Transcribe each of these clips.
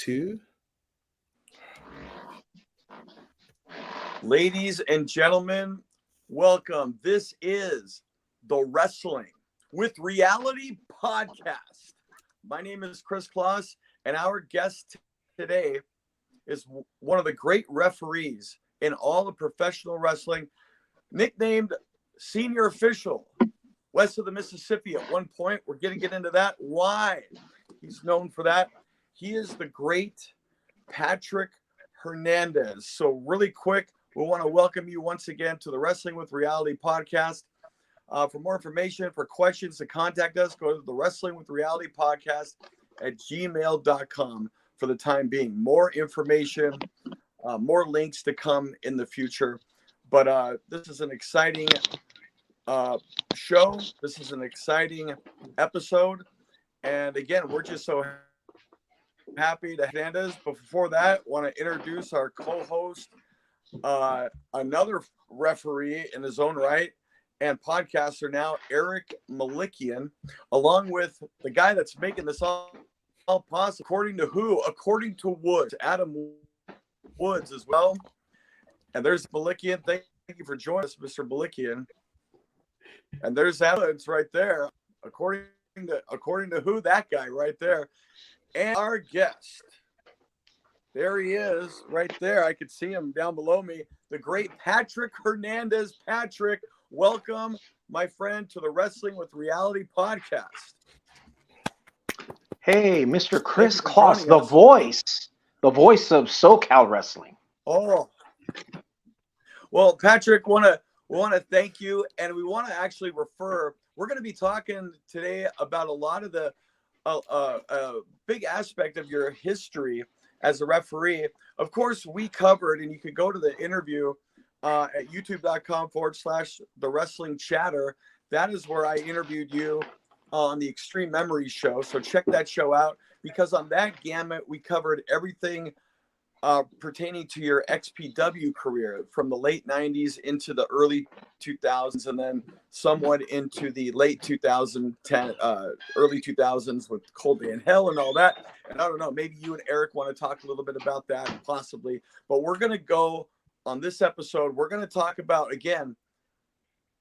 2. Ladies and gentlemen, welcome. This is the Wrestling with Reality podcast. My name is Kris Kloss, and our guest today is one of the great referees in all of professional wrestling, nicknamed Senior Official, west of the Mississippi at one point. We're going to get into that, why he's known for that. He is the great Patrick Hernandez. So really quick, we want to welcome you once again to the Wrestling with Reality podcast. For more information, for questions, to contact us, go to the Wrestling with Reality podcast at gmail.com for the time being. More information, more links to come in the future. But this is an exciting show. This is an exciting episode. And again, we're just so happy to Hernandez. But before that, I want to introduce our co-host, another referee in his own right and podcaster now, Eric Melikian, along with the guy that's making this all possible. According to who? According to Woods, Adam Woods as well. And there's Melikian. Thank you for joining us, Mr. Melikian. And there's Adams right there. According to who? That guy right there. And our guest. There he is, right there. I could see him down below me. The great Patrick Hernandez. Patrick, welcome, my friend, to the Wrestling with Reality podcast. Hey, Mr. Kris Kloss, the voice of SoCal wrestling. Oh, well, Patrick, we want to thank you, and we want to actually refer. We're going to be talking today about a lot of the big aspect of your history as a referee. Of course, we covered, and you could go to the interview at youtube.com/the wrestling chatter. That is where I interviewed you on the Extreme Memories show. So check that show out, because on that gamut, we covered everything pertaining to your XPW career from the late 90s into the early 2000s, and then somewhat into the late 2010, early 2000s with Cold Day in Hell and all that. And I don't know, maybe you and Eric want to talk a little bit about that, possibly. But we're going to go on this episode. We're going to talk about, again,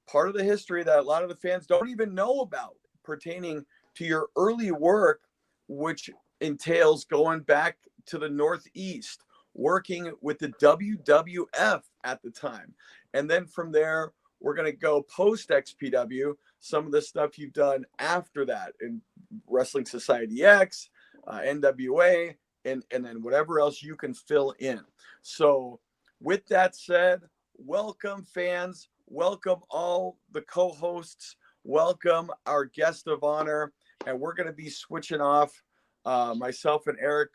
part of the history that a lot of the fans don't even know about pertaining to your early work, which entails going back to the Northeast, working with the WWF at the time. And then from there, we're going to go post XPW, some of the stuff you've done after that in Wrestling Society X, NWA, and then whatever else you can fill in. So with that said, welcome fans, welcome all the co-hosts, welcome our guest of honor, and we're going to be switching off, myself and Eric,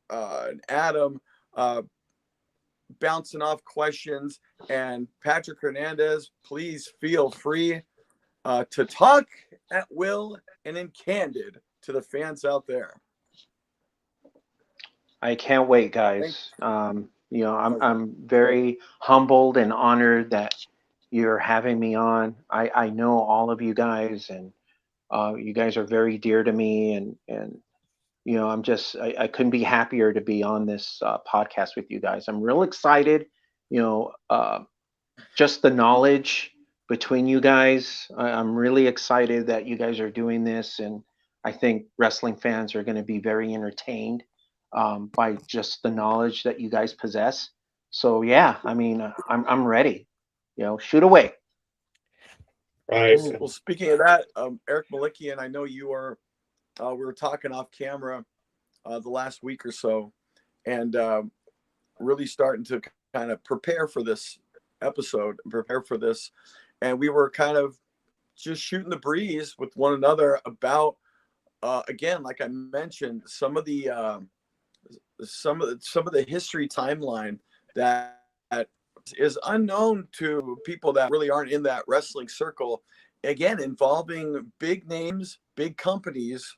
and Adam, bouncing off questions. And Patrick Hernandez, please feel free to talk at will and in candid to the fans out there. I can't wait, guys. I'm very humbled and honored that you're having me on. I know all of you guys, and you guys are very dear to me, and I couldn't be happier to be on this podcast with you guys. I'm real excited. Just the knowledge between you guys. I'm really excited that you guys are doing this, and I think wrestling fans are going to be very entertained by just the knowledge that you guys possess. So yeah, I mean, I'm ready. Shoot away. Right. Well, speaking of that, Eric Melikian, I know you are. We were talking off camera the last week or so, and really starting to kind of prepare for this episode, and we were kind of just shooting the breeze with one another about, again, like I mentioned, some of the history timeline that is unknown to people that really aren't in that wrestling circle. Again, involving big names, big companies,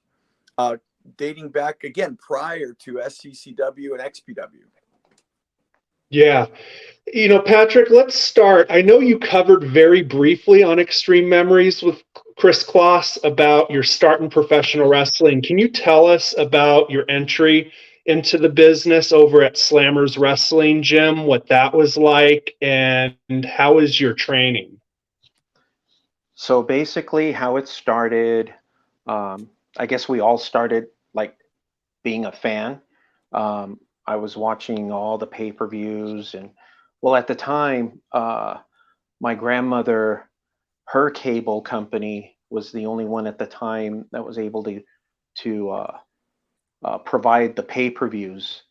dating back, again, prior to SCCW and XPW. Yeah. Patrick, let's start. I know you covered very briefly on Extreme Memories with Kris Kloss about your start in professional wrestling. Can you tell us about your entry into the business over at Slammers Wrestling Gym, what that was like, and how is your training? So basically, how it started, I guess we all started like being a fan. I was watching all the pay-per-views, and well, at the time, my grandmother, her cable company was the only one at the time that was able to provide the pay-per-views.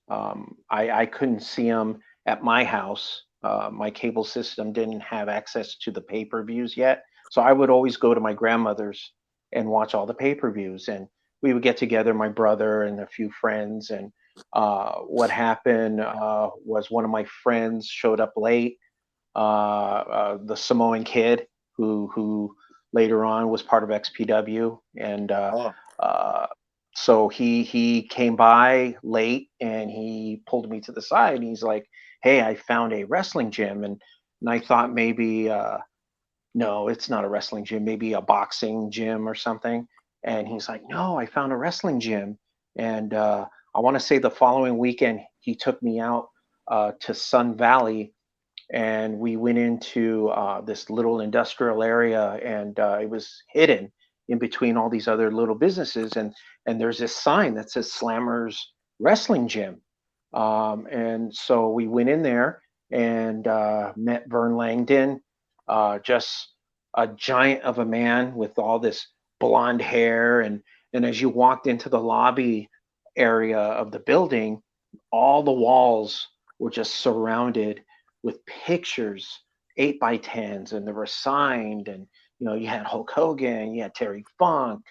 I couldn't see them at my house. My cable system didn't have access to the pay-per-views yet, so I would always go to my grandmother's and watch all the pay-per-views. And we would get together, my brother and a few friends. And what happened was one of my friends showed up late, the Samoan Kid, who later on was part of XPW, and Oh, uh, so he came by late and he pulled me to the side and he's like, "Hey, I found a wrestling gym," and I thought maybe no, it's not a wrestling gym, maybe a boxing gym or something. And he's like, "No, I found a wrestling gym," and I want to say the following weekend he took me out to Sun Valley, and we went into this little industrial area, and it was hidden in between all these other little businesses, and there's this sign that says Slammers Wrestling Gym, and so we went in there and met Vern Langdon, just a giant of a man with all this blonde hair, and as you walked into the lobby area of the building, all the walls were just surrounded with pictures, 8x10s, and they were signed. And you had Hulk Hogan, you had Terry Funk.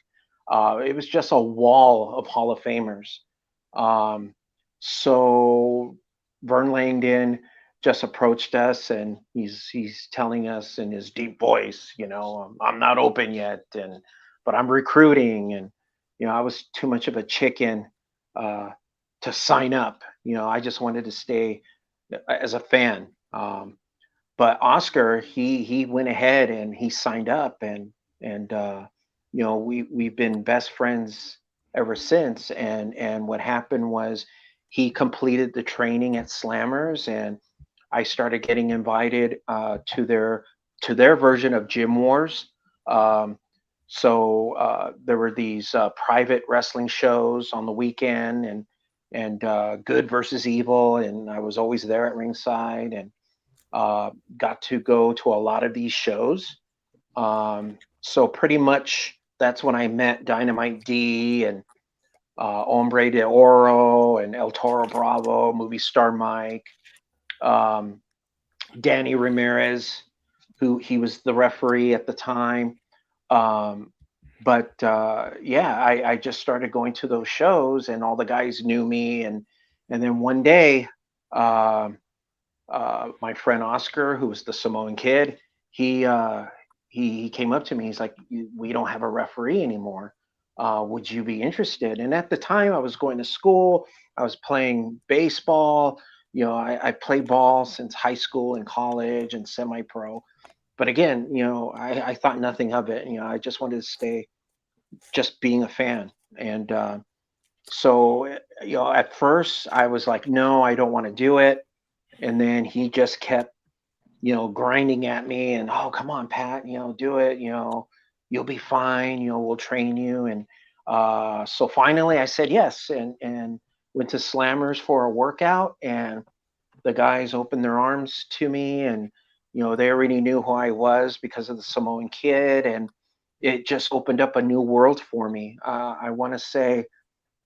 It was just a wall of Hall of Famers. Um, so Vern Langdon just approached us, and he's telling us in his deep voice, I'm not open yet, but I'm recruiting. And I was too much of a chicken uh, to sign up. I just wanted to stay as a fan. But Oscar, he went ahead and he signed up, and we've been best friends ever since. And what happened was he completed the training at Slammers, and I started getting invited to their version of Gym Wars. Um, so there were these private wrestling shows on the weekend, and good versus evil, and I was always there at ringside, and got to go to a lot of these shows. So pretty much that's when I met Dynamite D and Hombre de Oro and El Toro Bravo, movie star Mike, um, Danny Ramirez, who he was the referee at the time. Um, but yeah, I just started going to those shows, and all the guys knew me. And then one day, um my friend Oscar, who was the Samoan Kid, he uh, he came up to me. He's like, "We don't have a referee anymore. Would you be interested?" And at the time, I was going to school. I was playing baseball. I played ball since high school and college and semi-pro. But again, I thought nothing of it. I just wanted to stay just being a fan. And so, at first I was like, no, I don't want to do it. And then he just kept, grinding at me, and, "Oh, come on, Pat, do it, you'll be fine, we'll train you." And so finally I said yes, and went to Slammers for a workout, and the guys opened their arms to me, and, they already knew who I was because of the Samoan Kid, and it just opened up a new world for me. I want to say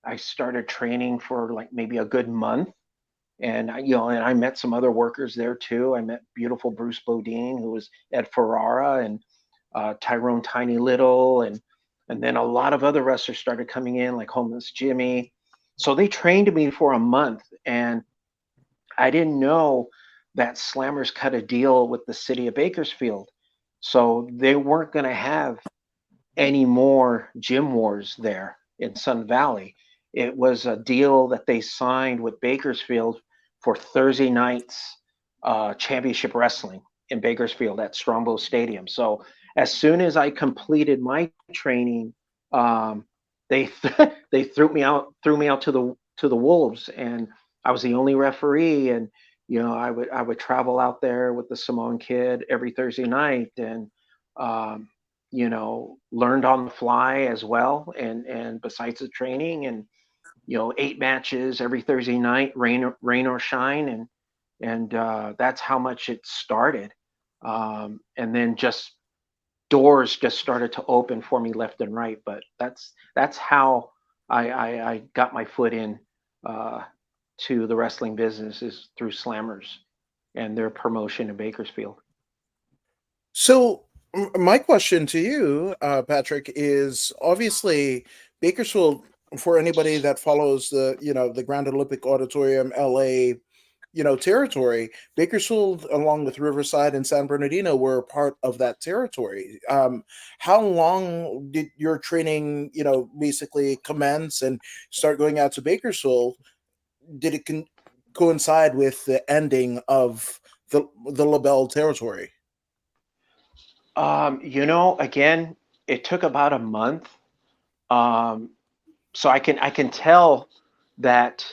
I started training for like maybe a good month, and I met some other workers there too. I met beautiful Bruce Bodine, who was Ed Ferrara, and Tyrone Tiny Little, and then a lot of other wrestlers started coming in, like Homeless Jimmy. So they trained me for a month, and I didn't know that Slammers cut a deal with the city of Bakersfield, so they weren't going to have any more gym wars there in Sun Valley. It was a deal that they signed with Bakersfield for Thursday nights championship wrestling in Bakersfield at Strongbow Stadium. So as soon as I completed my training, they they threw me out to to the Wolves, and I was the only referee. And I would travel out there with the Samoan Kid every Thursday night, and um, learned on the fly as well. And besides the training, and 8 matches every Thursday night, rain or shine, and that's how much it started. And then just doors just started to open for me left and right. But that's how I got my foot in uh, to the wrestling business, is through Slammers and their promotion in Bakersfield. So, my question to you, Patrick, is obviously Bakersfield. For anybody that follows the Grand Olympic Auditorium, LA, territory, Bakersfield, along with Riverside and San Bernardino, were part of that territory. How long did your training, basically commence and start going out to Bakersfield? Did it coincide with the ending of the LaBelle territory? Again, it took about a month. Um, so I can tell that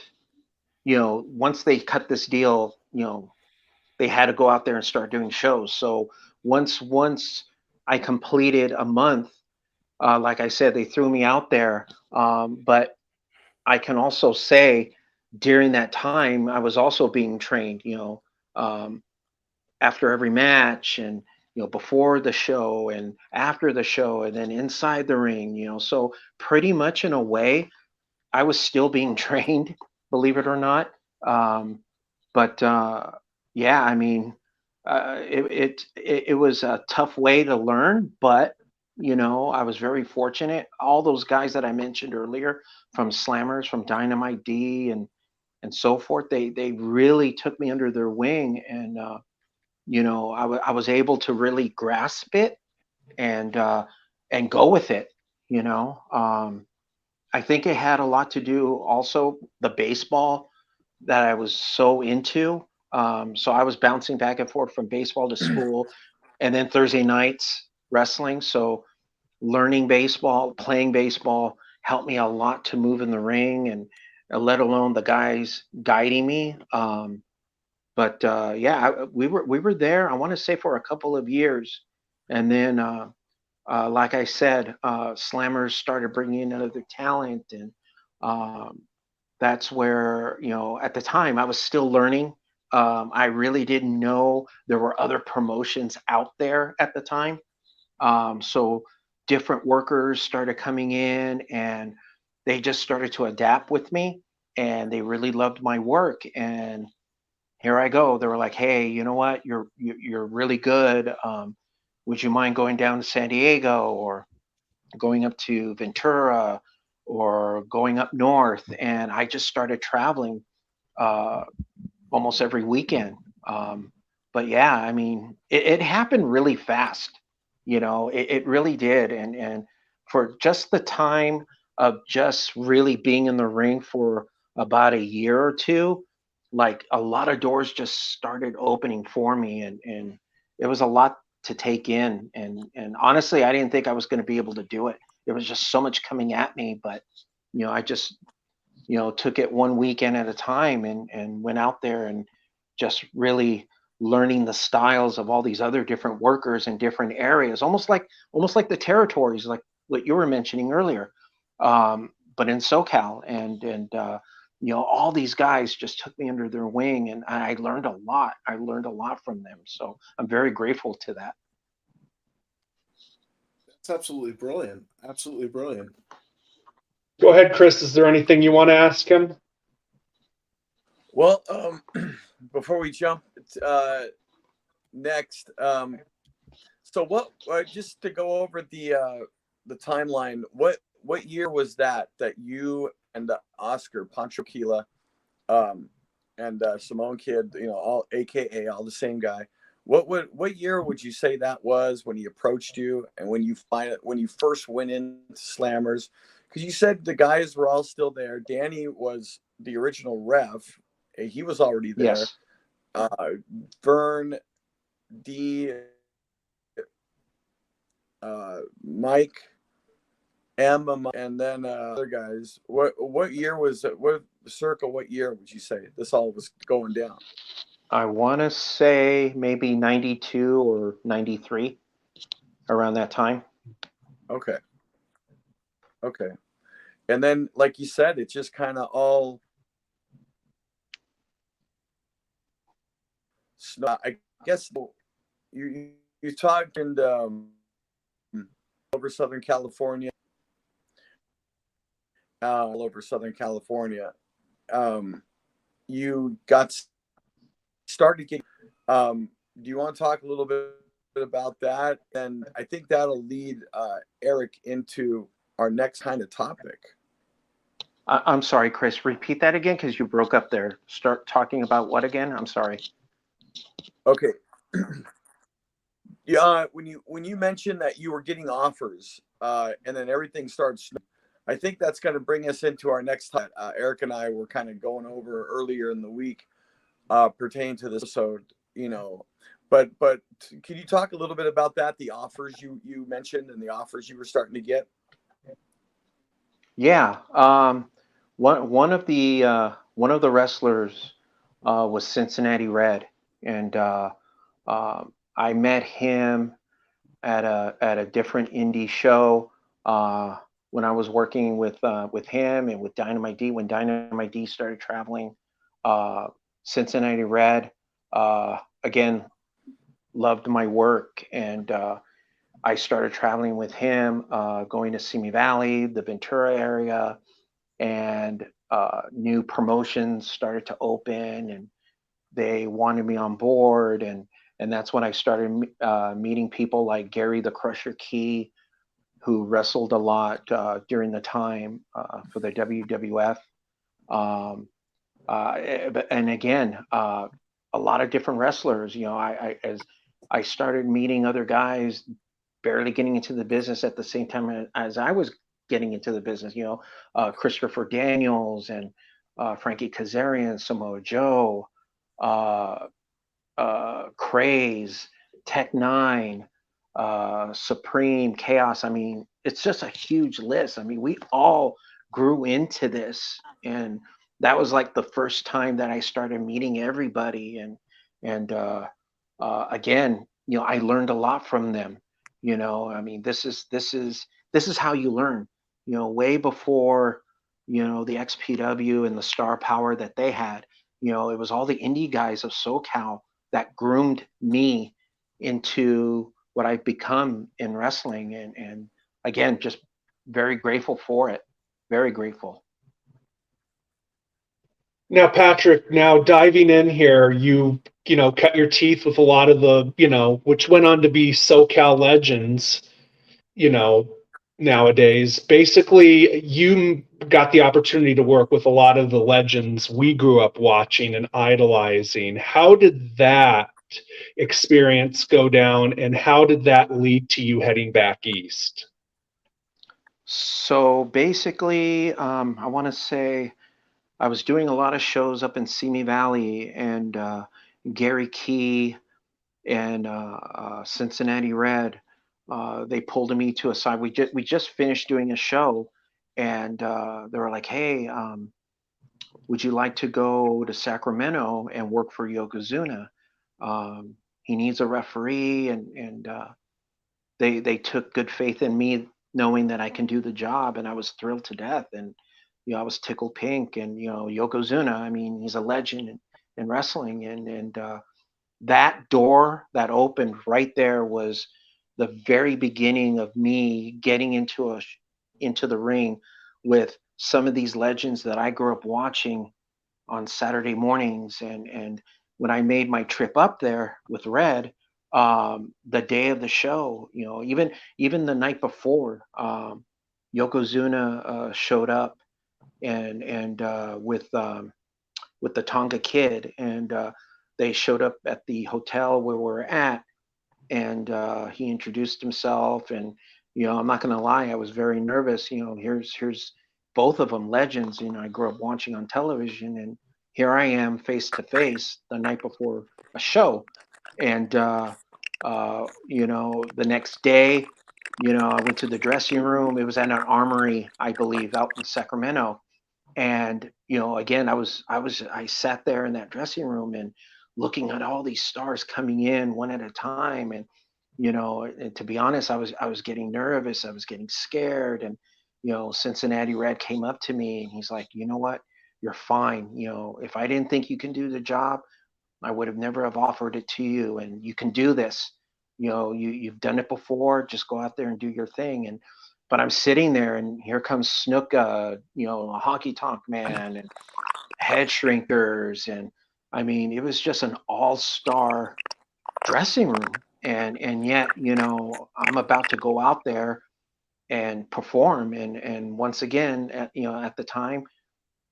once they cut this deal, they had to go out there and start doing shows. So once I completed a month, like I said, they threw me out there. But I can also say during that time, I was also being trained. Um, After every match, and before the show and after the show, and then inside the ring. So pretty much in a way, I was still being trained, believe it or not. um, but yeah, I mean, it was a tough way to learn, but I was very fortunate. All those guys that I mentioned earlier, from Slammers, from Dynamite D, and so forth, they really took me under their wing. And I was able to really grasp it, and go with it. You know, I think it had a lot to do also the baseball that I was so into. So I was bouncing back and forth from baseball to school, and then Thursday nights wrestling. So learning baseball, playing baseball helped me a lot to move in the ring, and let alone the guys guiding me. But yeah, we were there. I want to say for a couple of years, and then like I said, Slammers started bringing in other talent, and um, that's where at the time I was still learning. I really didn't know there were other promotions out there at the time. So different workers started coming in, and they just started to adapt with me, and they really loved my work. And here I go. They were like, "Hey, you know what? You're really good. Would you mind going down to San Diego, or going up to Ventura, or going up north?" And I just started traveling uh, almost every weekend. But yeah, I mean, it happened really fast. It really did. And for just the time of just really being in the ring for about a year or two, like a lot of doors just started opening for me, and it was a lot to take in. And honestly, I didn't think I was going to be able to do it. There was just so much coming at me, but I just took it one weekend at a time, and went out there and just really learning the styles of all these other different workers in different areas, almost like the territories, like what you were mentioning earlier, but in SoCal. And all these guys just took me under their wing, and I learned a lot. I learned a lot from them, so I'm very grateful to that. That's absolutely brilliant. Absolutely brilliant. Go ahead, Kris. Is there anything you want to ask him? Well, before we jump next, so what? Just to go over the timeline. What year was that you and Oscar Panchoquila, and Simone Kid, all AKA all the same guy. What year would you say that was when he approached you, and when you first went into Slammers? Because you said the guys were all still there. Danny was the original ref; he was already there. Yes. Vern, D, Mike, M, and then other guys. What year was it? What circa what year would you say this all was going down? I want to say maybe 92 or 93, around that time. Okay. Okay. And then, like you said, it just kind of all, I guess you talked and over Southern California, all over Southern California. You got started getting. Do you want to talk a little bit about that? And I think that'll lead Eric into our next kind of topic. I'm sorry, Kris. Repeat that again, because you broke up there. Start talking about what again? I'm sorry. Okay. Yeah, when you mentioned that you were getting offers, and then everything starts, I think that's going to bring us into our next time. Eric and I were kind of going over earlier in the week, pertaining to this episode, you know. But can you talk a little bit about that? The offers you mentioned and the offers you were starting to get. Yeah. One of the wrestlers was Cincinnati Red, and I met him at a different indie show when I was working with him and with Dynamite D when Dynamite D started traveling. Cincinnati Red, again, loved my work, and I started traveling with him, going to Simi Valley, the Ventura area, and new promotions started to open, and they wanted me on board, and that's when I started meeting people like Gary the Crusher Key, who wrestled a lot during the time for the WWF. And again, a lot of different wrestlers. You know, as I started meeting other guys, barely getting into the business at the same time as I was getting into the business. You know, Christopher Daniels and Frankie Kazarian, Samoa Joe, Craze, Tech Nine, Supreme, Chaos. I mean, it's just a huge list. I mean, we all grew into this, and that was like the first time that I started meeting everybody, and again, you know, I learned a lot from them. You know, I mean, this is how you learn. You know, way before, you know, the XPW and the star power that they had. You know, it was all the indie guys of SoCal that groomed me into what I've become in wrestling, and again, just very grateful for it. Very grateful. Now, Patrick, now diving in here, you know, cut your teeth with a lot of the, you know, which went on to be SoCal legends, you know, nowadays. Basically, you got the opportunity to work with a lot of the legends we grew up watching and idolizing. How did that experience go down, and how did that lead to you heading back east? So basically, I want to say I was doing a lot of shows up in Simi Valley, and Gary Key and Cincinnati Red. They pulled me to a side. We just finished doing a show, and they were like, "Hey, would you like to go to Sacramento and work for Yokozuna? He needs a referee," and they took good faith in me, knowing that I can do the job, and I was thrilled to death. And you know, I was tickled pink. And you know, Yokozuna, I mean, he's a legend in wrestling, and that door that opened right there was the very beginning of me getting into the ring with some of these legends that I grew up watching on Saturday mornings. And when I made my trip up there with Red, the day of the show, you know, even the night before, Yokozuna showed up, and with the Tonga Kid, and they showed up at the hotel where we're at, and he introduced himself. And you know, I'm not going to lie, I was very nervous. You know, here's both of them legends, you know, I grew up watching on television, and here I am face to face the night before a show. And you know, the next day, you know, I went to the dressing room. It was at an armory, I believe, out in Sacramento, And again, I sat there in that dressing room and looking at all these stars coming in one at a time. And and to be honest, I was getting nervous, I was getting scared. And Cincinnati Red came up to me and he's like, you know what, you're fine. If I didn't think you can do the job, I would have never have offered it to you, and you can do this. You've done it before. Just go out there and do your thing. And but I'm sitting there, and here comes Snuka, a honky tonk man, and head shrinkers, and I mean, it was just an all-star dressing room. And yet, I'm about to go out there and perform, and once again, at the time,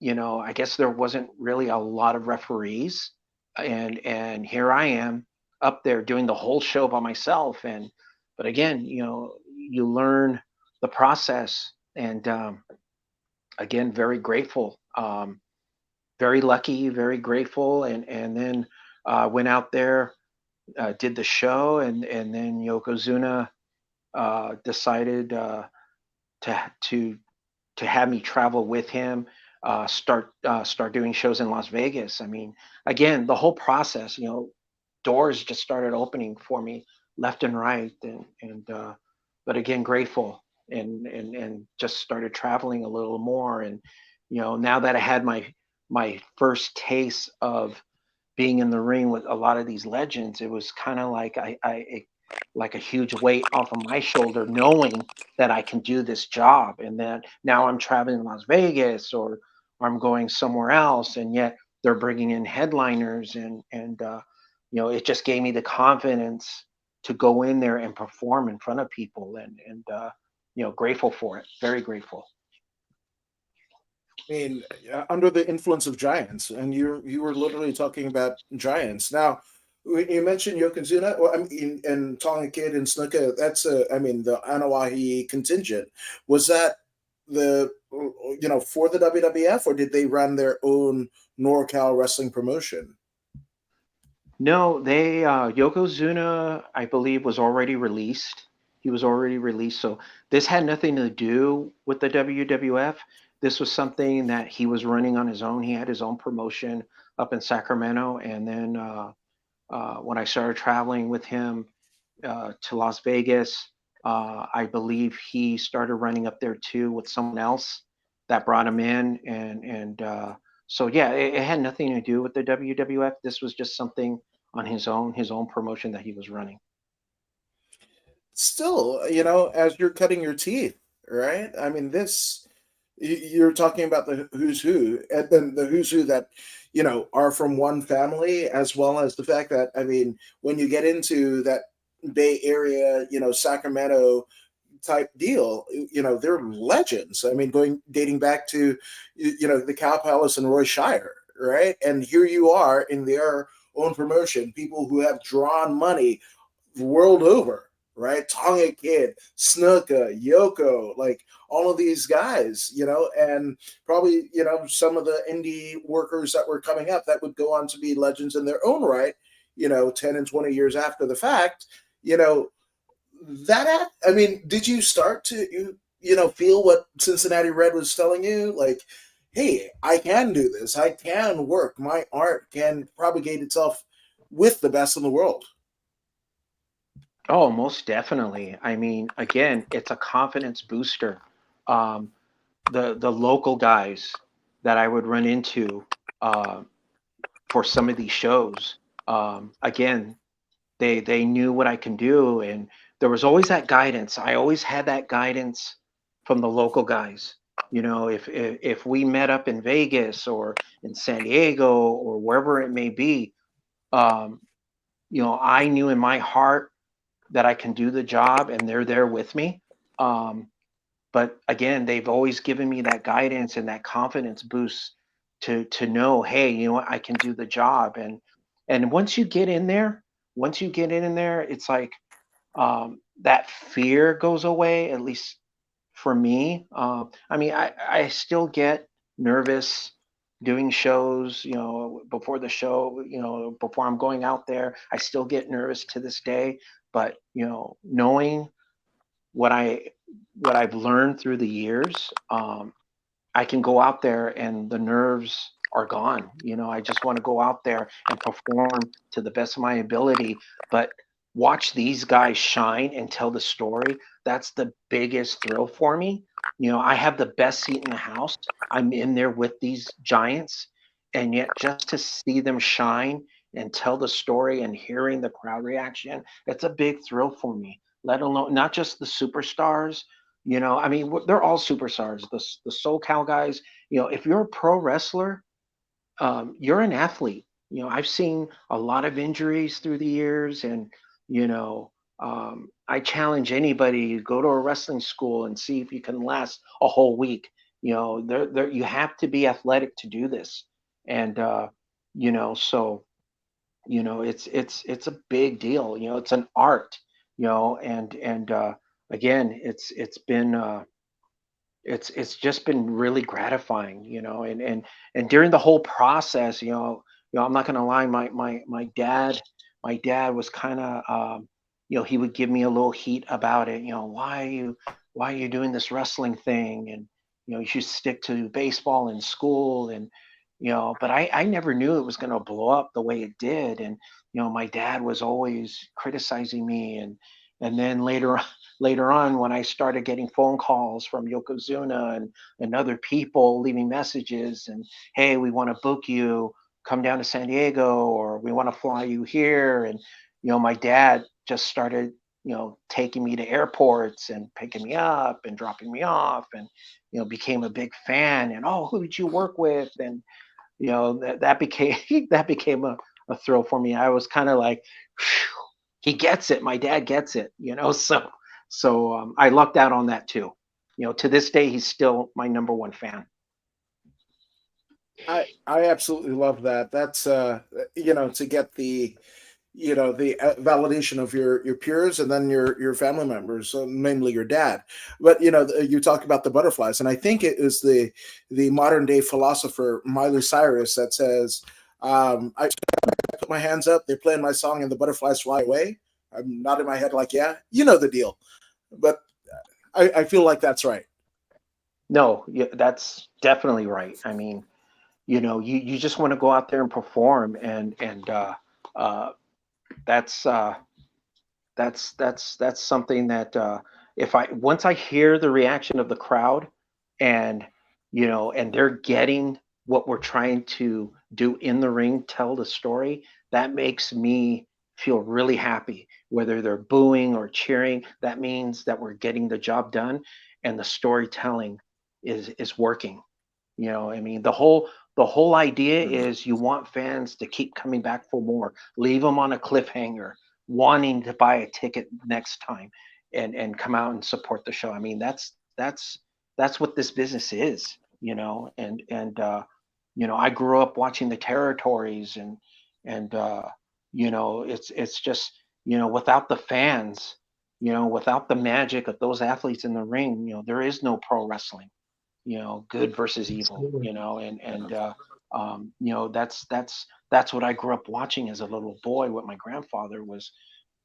I guess there wasn't really a lot of referees, and here I am up there doing the whole show by myself. And but again, you learn the process. And again, very grateful, very lucky, very grateful. And then went out there, did the show, and then Yokozuna decided to have me travel with him, start doing shows in Las Vegas. I mean, again, the whole process, doors just started opening for me left and right. And but again, grateful, and just started traveling a little more. And now that I had my first taste of being in the ring with a lot of these legends, it was kind of like like a huge weight off of my shoulder, knowing that I can do this job. And then now I'm traveling to Las Vegas, or I'm going somewhere else, and yet they're bringing in headliners. And it just gave me the confidence to go in there and perform in front of people. And grateful for it, very grateful. I mean, under the influence of giants, and you were literally talking about giants. Now, you mentioned Yokozuna, well, I mean, and Tonga Kid and Snuka. That's I mean, the Anawahi contingent. Was that the for the WWF, or did they run their own NorCal wrestling promotion? No, they Yokozuna, I believe, was already released. He was already released, so this had nothing to do with the WWF. This was something that he was running on his own. He had his own promotion up in Sacramento. And then when I started traveling with him to Las Vegas, I believe he started running up there too with someone else that brought him in. And so yeah, it had nothing to do with the WWF. This was just something on his own promotion that he was running. Still, as you're cutting your teeth, right? I mean, you're talking about the who's who, and then the who's who that are from one family, as well as the fact that, I mean, when you get into that Bay Area, Sacramento type deal, they're legends. I mean, dating back to the Cow Palace and Roy Shire, right? And here you are in their own promotion, people who have drawn money world over, right? Tonga Kid, Snuka, Yoko, like all of these guys, and probably, some of the indie workers that were coming up that would go on to be legends in their own right, 10 and 20 years after the fact, I mean, did you start to, feel what Cincinnati Red was telling you? Like, hey, I can do this. I can work. My art can propagate itself with the best in the world. Oh, most definitely. I mean, again, it's a confidence booster. Um, the local guys that I would run into uh, for some of these shows, again, they knew what I can do, and there was always that guidance. I always had that guidance from the local guys. If we met up in Vegas or in San Diego or wherever it may be, um, I knew in my heart that I can do the job, and they're there with me. Um, but again, they've always given me that guidance and that confidence boost to know, hey, what, I can do the job. And once you get in there, it's like that fear goes away, at least for me. I mean, I still get nervous doing shows, before the show, before I'm going out there. I still get nervous to this day. But knowing what I've learned through the years, I can go out there and the nerves are gone. You know, I just want to go out there and perform to the best of my ability. But watch these guys shine and tell the story. That's the biggest thrill for me. You know, I have the best seat in the house. I'm in there with these giants, and yet just to see them shine and tell the story and hearing the crowd reaction, it's a big thrill for me. Let alone not just the superstars, you know, I mean, they're all superstars. The SoCal guys. You know, if you're a pro wrestler, you're an athlete. You know, I've seen a lot of injuries through the years, and you know, I challenge anybody to go to a wrestling school and see if you can last a whole week. You know, you have to be athletic to do this, and you know, so you know, it's a big deal. You know, it's an art. You know, and again, it's just been really gratifying, you know, and during the whole process, you know, I'm not gonna lie, my dad was kind of, you know, he would give me a little heat about it, you know, why are you doing this wrestling thing, and you know, you should stick to baseball in school, and you know, but I never knew it was gonna blow up the way it did, and you know, my dad was always criticizing me, and then later on, when I started getting phone calls from Yokozuna and other people leaving messages and, hey, we want to book you, come down to San Diego, or we want to fly you here. And, you know, my dad just started, you know, taking me to airports and picking me up and dropping me off, and, you know, became a big fan. And, oh, who did you work with? And, you know, that became, that became a thrill for me. I was kind of like, phew, he gets it. My dad gets it, you know. So I lucked out on that too. You know, to this day, he's still my number one fan. I absolutely love that. That's you know, to get the, you know, the validation of your peers and then your family members, namely your dad. But you know, you talk about the butterflies, and I think it is the modern day philosopher Miley Cyrus that says, I put my hands up, they're playing my song, and the butterflies fly away. I'm nodding my head like, yeah, you know the deal. But I feel like that's right. No, that's definitely right. I mean, you know, you just want to go out there and perform, and uh, that's that's something that if I once I hear the reaction of the crowd, and you know, and they're getting what we're trying to do in the ring, tell the story, that makes me feel really happy. Whether they're booing or cheering, that means that we're getting the job done, and the storytelling is working. You know, I mean, the whole idea is you want fans to keep coming back for more, leave them on a cliffhanger, wanting to buy a ticket next time, and come out and support the show. I mean, that's what this business is, you know. And you know, I grew up watching the territories, and you know, it's just, you know, without the fans, you know, without the magic of those athletes in the ring, you know, there is no pro wrestling. You know, good versus evil, Absolutely. you know, and you know, that's what I grew up watching as a little boy. What my grandfather was,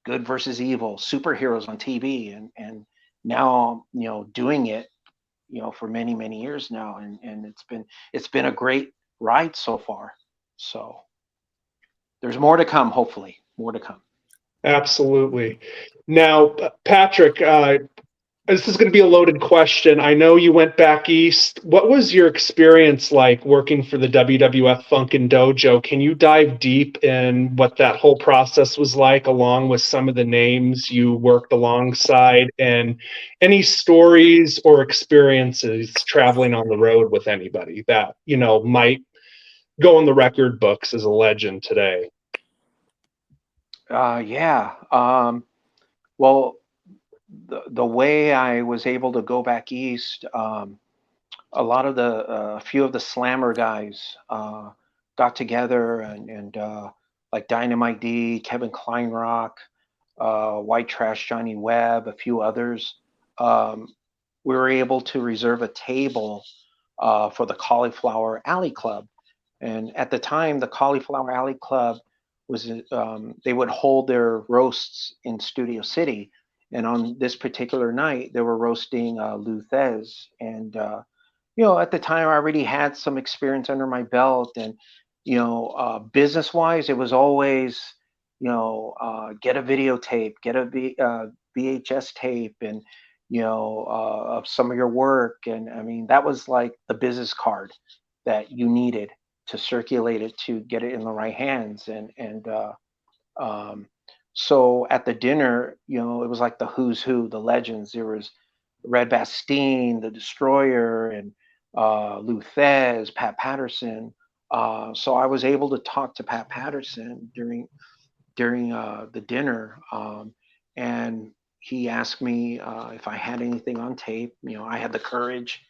good versus evil, superheroes on TV, and now, you know, doing it, you know, for many years now, and it's been a great ride so far. So there's more to come, hopefully, more to come. Absolutely. Now, Patrick, this is going to be a loaded question. I know you went back east. What was your experience like working for the WWF Funkin' Dojo? Can you dive deep in what that whole process was like, along with some of the names you worked alongside, and any stories or experiences traveling on the road with anybody that, you know, might go in the record books as a legend today? Yeah. Well, the way I was able to go back east, a lot of the a few of the slammer guys got together, and like Dynamite D, Kevin Kleinrock, White Trash Johnny Webb, a few others. Um, we were able to reserve a table for the Cauliflower Alley Club, and at the time, the Cauliflower Alley Club was, they would hold their roasts in Studio City, and on this particular night, they were roasting Lou Thez, and at the time I already had some experience under my belt, and business wise, it was always, get a videotape, get a VHS tape, and of some of your work, and I mean that was like the business card that you needed to circulate it to get it in the right hands, and um, so at the dinner, it was like the who's who, the legends. There was Red Bastien, the Destroyer, and Lou Thez, Pat Patterson. So I was able to talk to Pat Patterson during the dinner, and he asked me if I had anything on tape. I had the courage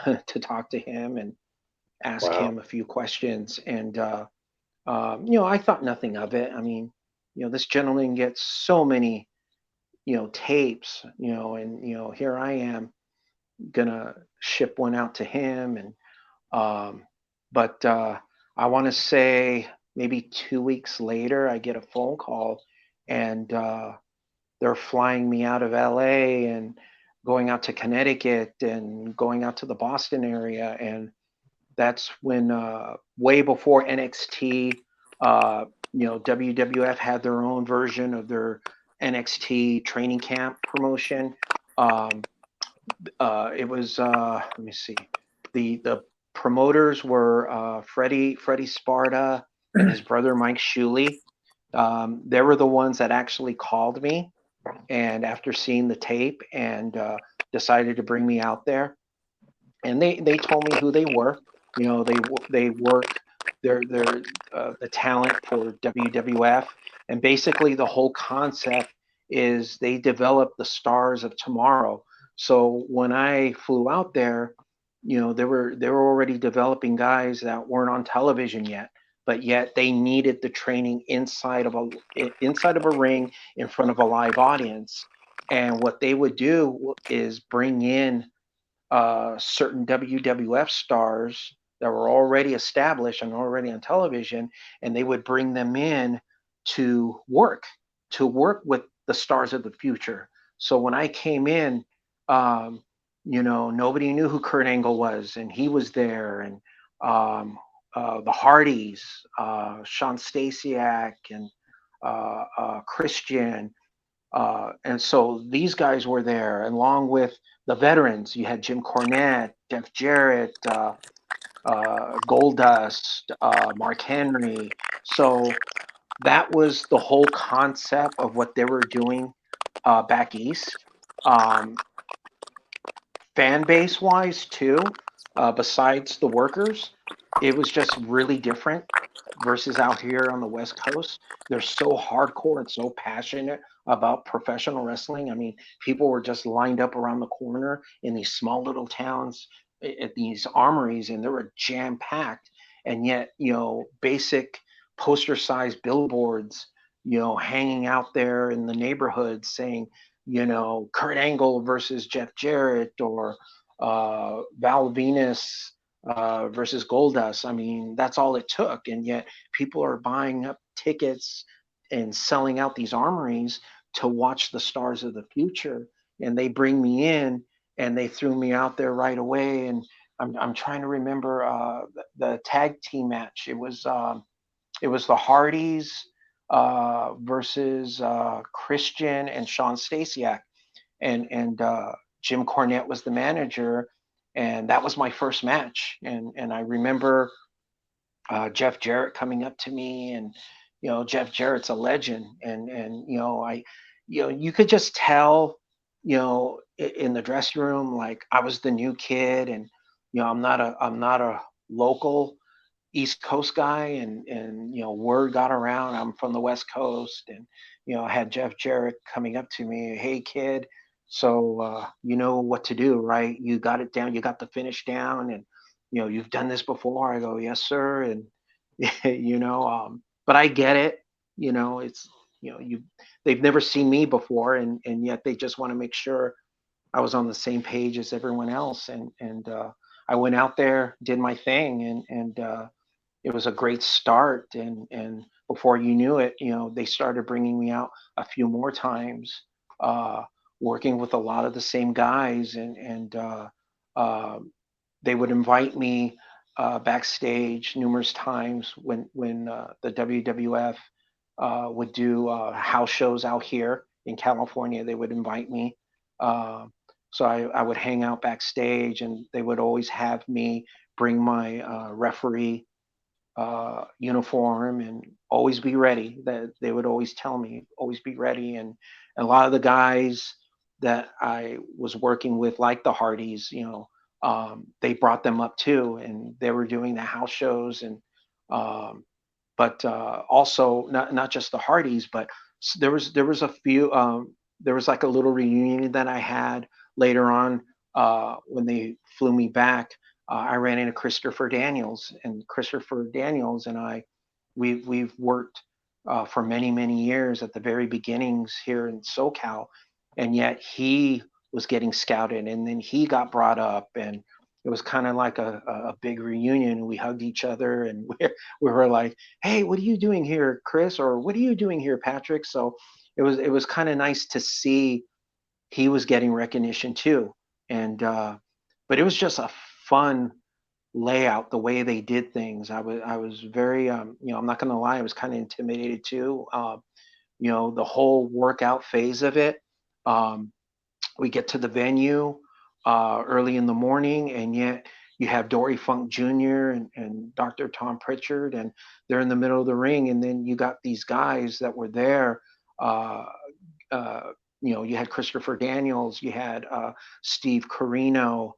to talk to him and ask Wow. him a few questions, and I thought nothing of it. I mean, this gentleman gets so many, tapes, and here I am gonna ship one out to him, and um, but I want to say maybe 2 weeks later, I get a phone call, and they're flying me out of LA and going out to Connecticut and going out to the Boston area, and that's when way before NXT, WWF had their own version of their NXT training camp promotion. Um, it was let me see, the promoters were Freddie Sparta and his brother Mike Shuley. They were the ones that actually called me, and after seeing the tape, and decided to bring me out there, and they told me who they were. They work they're the talent for WWF, and basically the whole concept is they develop the stars of tomorrow. So when I flew out there, they were already developing guys that weren't on television yet, but yet they needed the training inside of a ring in front of a live audience. And what they would do is bring in certain WWF stars that were already established and already on television, and they would bring them in to work with the stars of the future. So when I came in, nobody knew who Kurt Angle was, and he was there, and the Hardys, Sean Stasiak, and Christian, and so these guys were there, along with the veterans. You had Jim Cornette, Jeff Jarrett, Goldust, Mark Henry. So that was the whole concept of what they were doing back east. Um, Fan base wise, too, besides the workers, it was just really different versus out here on the West Coast. They're so hardcore and so passionate about professional wrestling. I mean, people were just lined up around the corner in these small little towns at these armories, and they were jam packed. And yet, basic poster sized billboards, hanging out there in the neighborhoods saying, Kurt Angle versus Jeff Jarrett, or Val Venus versus Goldust. I mean, that's all it took. And yet people are buying up tickets and selling out these armories to watch the stars of the future. And they bring me in, and they threw me out there right away. And I'm trying to remember the tag team match. It was the Hardys versus Christian and Sean Stasiak, and Jim Cornette was the manager, and that was my first match. And I remember Jeff Jarrett coming up to me, and Jeff Jarrett's a legend, and you could just tell, in the dressing room, like I was the new kid, and I'm not a local East Coast guy, and word got around I'm from the West Coast, and I had Jeff Jarrett coming up to me, hey kid, so you know what to do, right? You got it down, you got the finish down, and you've done this before. I go, yes sir, and but I get it. It's you they've never seen me before, and yet they just want to make sure I was on the same page as everyone else, and I went out there, did my thing, and it was a great start, and before you knew it, they started bringing me out a few more times, uh, working with a lot of the same guys, and they would invite me backstage numerous times when the WWF would do house shows out here in California. They would invite me. Uh, so I would hang out backstage, and they would always have me bring my referee uniform and always be ready. That they would always tell me, always be ready. And a lot of the guys that I was working with, like the Hardys, they brought them up too, and they were doing the house shows. And but also not just the Hardys, but there was a few. There was like a little reunion that I had later on when they flew me back. I ran into Christopher Daniels, and Christopher Daniels and I, we've worked for many years at the very beginnings here in SoCal, and yet he was getting scouted, and then he got brought up, and it was kind of like a big reunion. We hugged each other, and we were like, "Hey, what are you doing here, Kris?" Or "What are you doing here, Patrick?" So it was kind of nice to see he was getting recognition too, and but it was just a fun layout, the way they did things. I was very I'm not gonna lie, I was kind of intimidated too. The whole workout phase of it. Um, we get to the venue early in the morning, and yet you have Dory Funk Jr. and Dr. Tom Pritchard, and they're in the middle of the ring, and then you got these guys that were there. Uh, uh, you had Christopher Daniels, you had Steve Carino,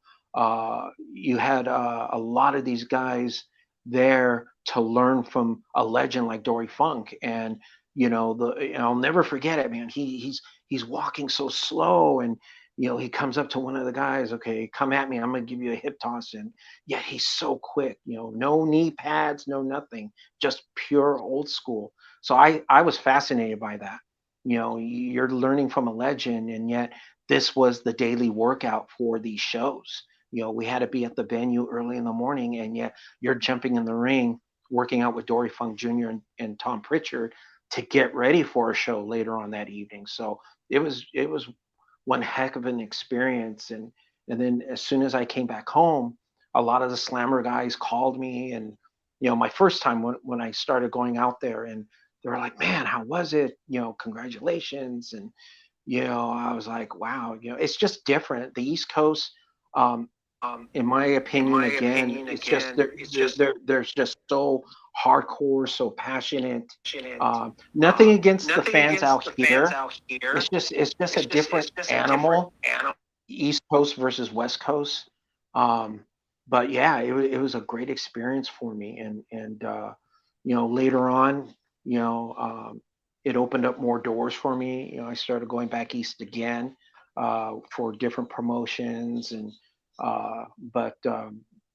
you had a lot of these guys there to learn from a legend like Dory Funk. And I'll never forget it, man. He's walking so slow, and he comes up to one of the guys. "Okay, come at me. I'm gonna give you a hip toss." And yet he's so quick. No knee pads, no nothing, just pure old school. So I was fascinated by that. You're learning from a legend, and yet this was the daily workout for these shows. We had to be at the venue early in the morning, and yet you're jumping in the ring, working out with Dory Funk Jr. and Tom Pritchard to get ready for a show later on that evening. So it was one heck of an experience. And then as soon as I came back home, a lot of the slammer guys called me, and my first time when I started going out there, and they were like, "Man, how was it? Congratulations." And I was like, wow, it's just different. The East Coast, um, in my opinion, again, it's just there's just so hardcore, so passionate. Nothing against the fans out here. It's just a different animal. East Coast versus West Coast. Um, but yeah, it was a great experience for me, and later on, it opened up more doors for me. I started going back east again for different promotions, and but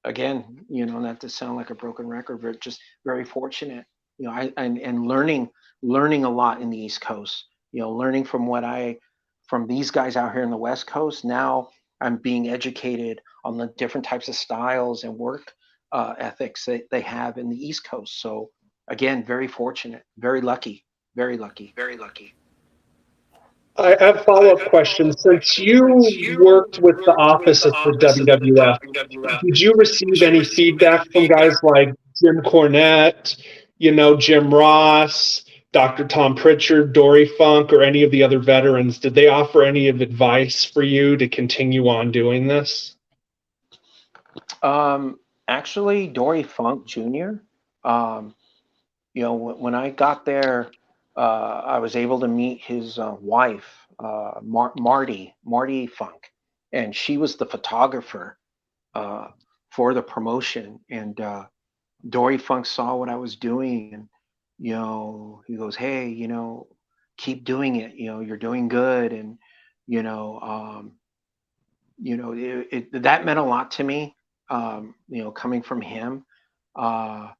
again, not to sound like a broken record, but just very fortunate. And learning a lot in the East Coast. Learning from these guys out here in the West Coast. Now I'm being educated on the different types of styles and work ethics that they have in the East Coast. So again, very fortunate, very lucky, very lucky, very lucky. I have follow-up questions. Since you worked with the office of the WWF, did you receive any feedback from guys like Jim Cornette, Jim Ross, Dr. Tom Pritchard, Dory Funk, or any of the other veterans? Did they offer any of advice for you to continue on doing this? Actually, Dory Funk Jr. Um, when I got there, I was able to meet his wife, Marty Funk, and she was the photographer uh, for the promotion. And Dory Funk saw what I was doing, and he goes, "Hey, keep doing it. You're doing good." And you know, um, that meant a lot to me. Coming from him. Uh,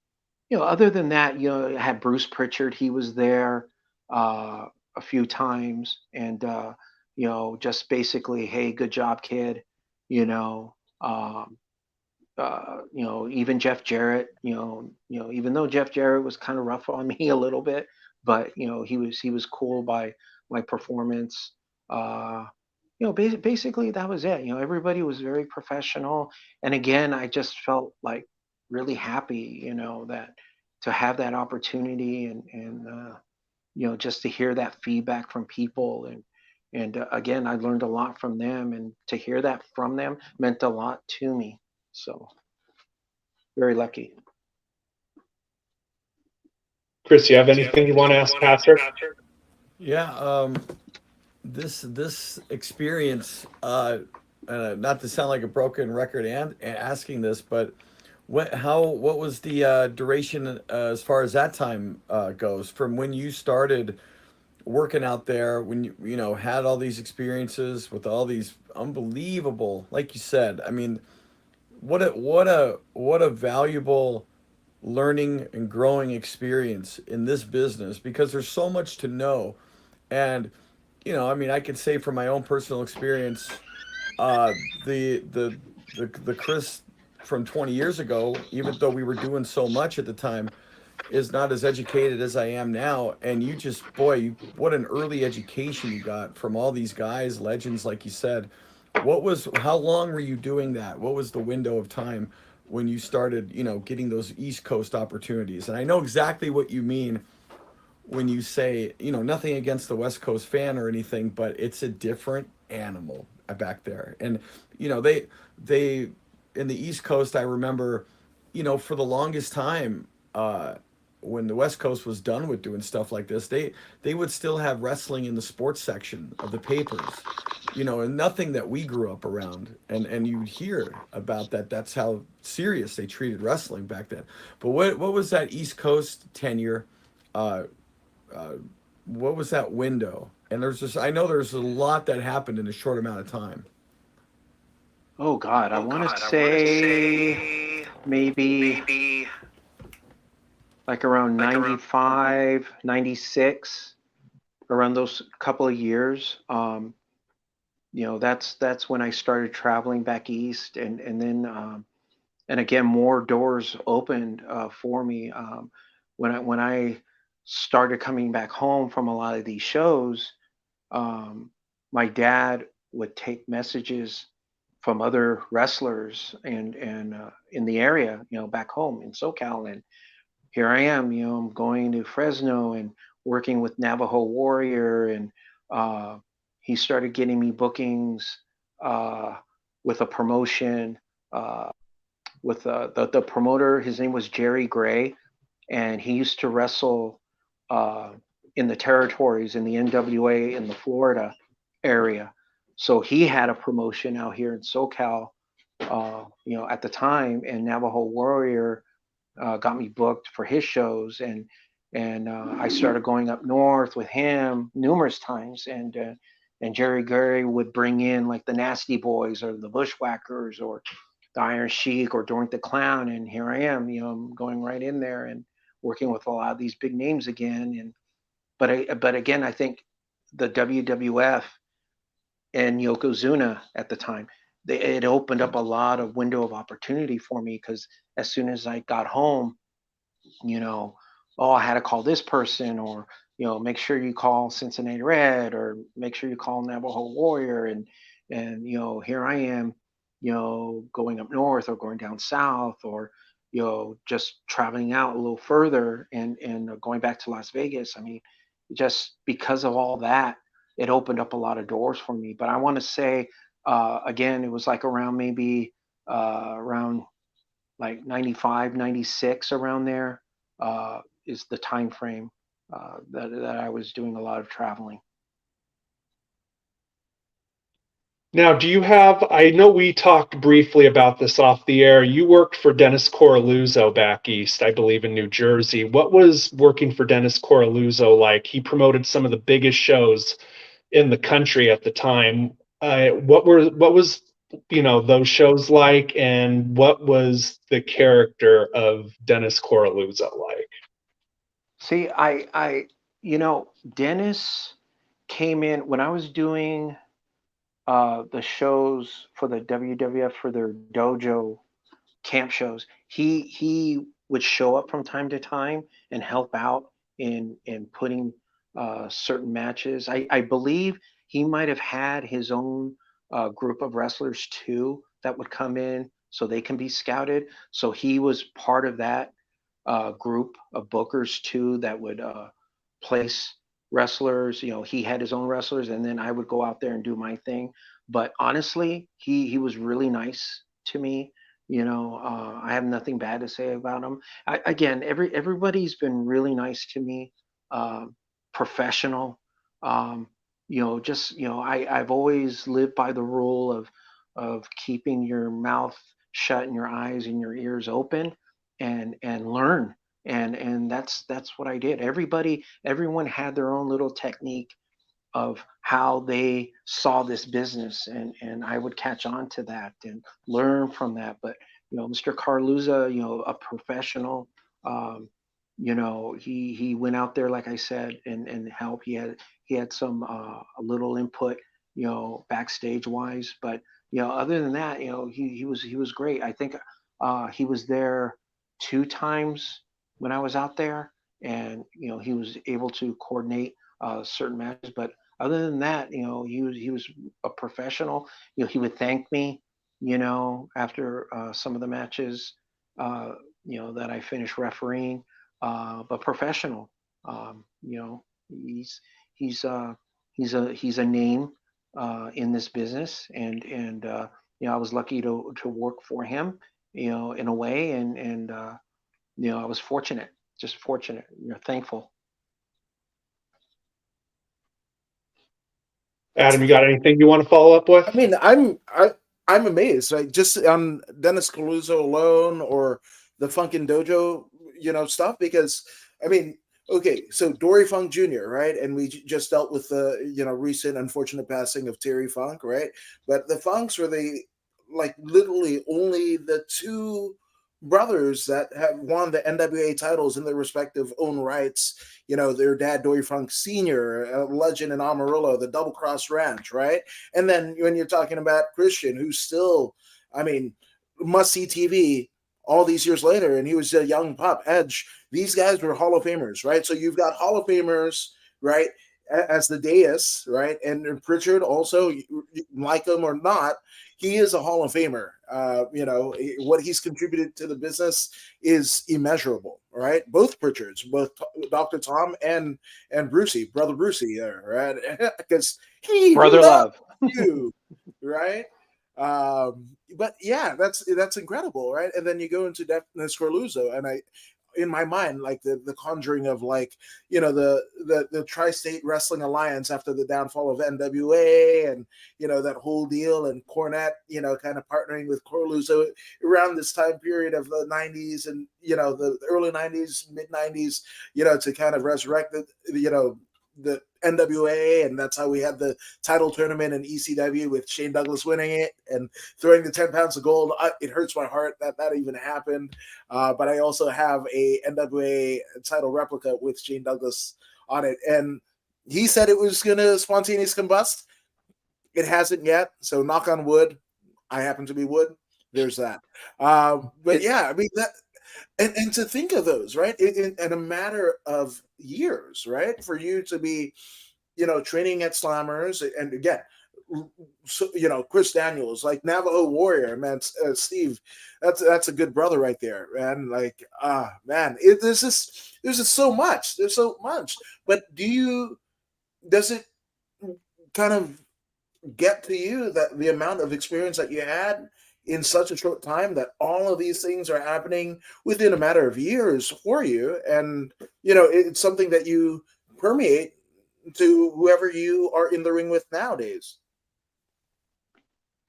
Other than that, I had Bruce Pritchard. He was there a few times, and just basically, "Hey, good job, kid." You know, um, even Jeff Jarrett. Even though Jeff Jarrett was kind of rough on me a little bit, but he was cool by my performance. Uh, basically that was it. Everybody was very professional, and again, I just felt like really happy, that to have that opportunity, and just to hear that feedback from people, and again, I learned a lot from them, and to hear that from them meant a lot to me. So very lucky. Chris, you have anything you want to ask Patrick? Yeah, this experience, not to sound like a broken record and asking this, but what was the duration as far as that time goes, from when you started working out there, when you had all these experiences with all these unbelievable, like you said, I mean, what a valuable learning and growing experience in this business, because there's so much to know. And I mean, I could say from my own personal experience, uh, the the the Chris from 20 years ago, even though we were doing so much at the time, is not as educated as I am now. And you just, boy, what an early education you got from all these guys, legends, like you said. How long were you doing that? What was the window of time when you started, getting those East Coast opportunities? And I know exactly what you mean when you say, nothing against the West Coast fan or anything, but it's a different animal back there. And they in the East Coast, I remember, for the longest time, when the West Coast was done with doing stuff like this, they would still have wrestling in the sports section of the papers, and nothing that we grew up around. And you'd hear about that. That's how serious they treated wrestling back then. But what was that East Coast tenure? Uh, uh, what was that window? And I know there's a lot that happened in a short amount of time. Oh God, I want to say maybe like around 95, 96, around those couple of years. That's when I started traveling back east, and then and again, more doors opened for me when I started coming back home from a lot of these shows. My dad would take messages from other wrestlers and in the area, back home in SoCal, and here I am, I'm going to Fresno and working with Navajo Warrior, and uh, he started getting me bookings uh, with a promotion uh, with the promoter. His name was Jerry Gray, and he used to wrestle uh, in the territories in the NWA in the Florida area. So he had a promotion out here in SoCal, at the time, and Navajo Warrior got me booked for his shows, and I started going up north with him numerous times, and Jerry Gray would bring in like the Nasty Boys or the Bushwhackers or the Iron Sheik or Doink the Clown, and here I am, I'm going right in there and working with a lot of these big names again. And but again, I think the WWF and Yokozuna at the time, it opened up a lot of window of opportunity for me, because as soon as I got home, you know, oh, I had to call this person, or make sure you call Cincinnati Red, or make sure you call Navajo Warrior, and here I am, going up north or going down south, or just traveling out a little further, and going back to Las Vegas. I mean, just because of all that, it opened up a lot of doors for me. But I want to say, again, it was like around maybe around like 95, 96, around there is the time frame that I was doing a lot of traveling. Now, do you have, I know we talked briefly about this off the air. You worked for Dennis Coralluzzo back east, I believe in New Jersey. What was working for Dennis Coralluzzo like? He promoted some of the biggest shows in the country at the time. What was those shows like, and what was the character of Dennis Coralluzzo like? See, Dennis came in when I was doing the shows for the WWF for their dojo camp shows. He would show up from time to time and help out in putting certain matches. I believe he might have had his own group of wrestlers too that would come in so they can be scouted. So he was part of that group of bookers too that would place wrestlers. You know, he had his own wrestlers, and then I would go out there and do my thing. But honestly, he was really nice to me. You know, I have nothing bad to say about him. Again, everybody's been really nice to me, uh, professional. Um, you know, just you know, I've always lived by the rule of keeping your mouth shut and your eyes and your ears open, and learn. And that's what I did. Everyone had their own little technique of how they saw this business, and I would catch on to that and learn from that. But you know, Mr. Carluza, you know, a professional, um, you know, he went out there, like I said, and helped. He had some a little input, you know, backstage wise. But you know, other than that, you know, he was great. I think he was there 2 times when I was out there, and you know, he was able to coordinate certain matches. But other than that, you know, he was a professional. You know, he would thank me, you know, after some of the matches, uh, you know, that I finished refereeing. But professional, you know, he's uh, he's a name in this business, and you know, I was lucky to work for him, you know, in a way, and you know, I was fortunate, just fortunate, you know, thankful. Adam, you got anything you want to follow up with? I mean, I'm amazed. Like just on Dennis Caluso alone, or the Funkin' Dojo, you know, stuff. Because I mean, okay, so Dory Funk Jr., right, and we just dealt with the recent unfortunate passing of Terry Funk, right? But the Funks were like literally only the two brothers that have won the NWA titles in their respective own rights. You know, their dad, Dory Funk Sr., a legend in Amarillo, the Double Cross Ranch, right? And then when you're talking about Christian, who's still, I mean, must see TV all these years later, and he was a young pup, Edge. These guys were Hall of Famers, right? So you've got Hall of Famers, right, as the dais, right? And Pritchard also, like him or not, he is a Hall of Famer. You know, what he's contributed to the business is immeasurable, right? Both Pritchards, both Dr. Tom and Brucey, brother Brucey there, right? Because he Brother loves love. you, right? But yeah, that's incredible, right? And then you go into Dennis Corluzzo, and in my mind, like the conjuring of, like, you know, the Tri-State Wrestling Alliance after the downfall of NWA, and you know, that whole deal, and Cornette, you know, kind of partnering with Corluzzo around this time period of the 90s, and you know, the early 90s, mid 90s, you know, to kind of resurrect the NWA, and that's how we had the title tournament in ECW with Shane Douglas winning it and throwing the 10 pounds of gold. It hurts my heart that even happened. But I also have a NWA title replica with Shane Douglas on it, and he said it was going to spontaneous combust. It hasn't yet, so knock on wood. I happen to be wood. There's that. But yeah, I mean that. And to think of those, right, in a matter of years, right, for you to be, you know, training at Slammers, and again, so, you know, Chris Daniels, like Navajo Warrior, man, Steve, that's a good brother right there, man. Like, man, there's just so much. There's so much. But does it kind of get to you that the amount of experience that you had in such a short time, that all of these things are happening within a matter of years for you, and you know, it's something that you permeate to whoever you are in the ring with nowadays?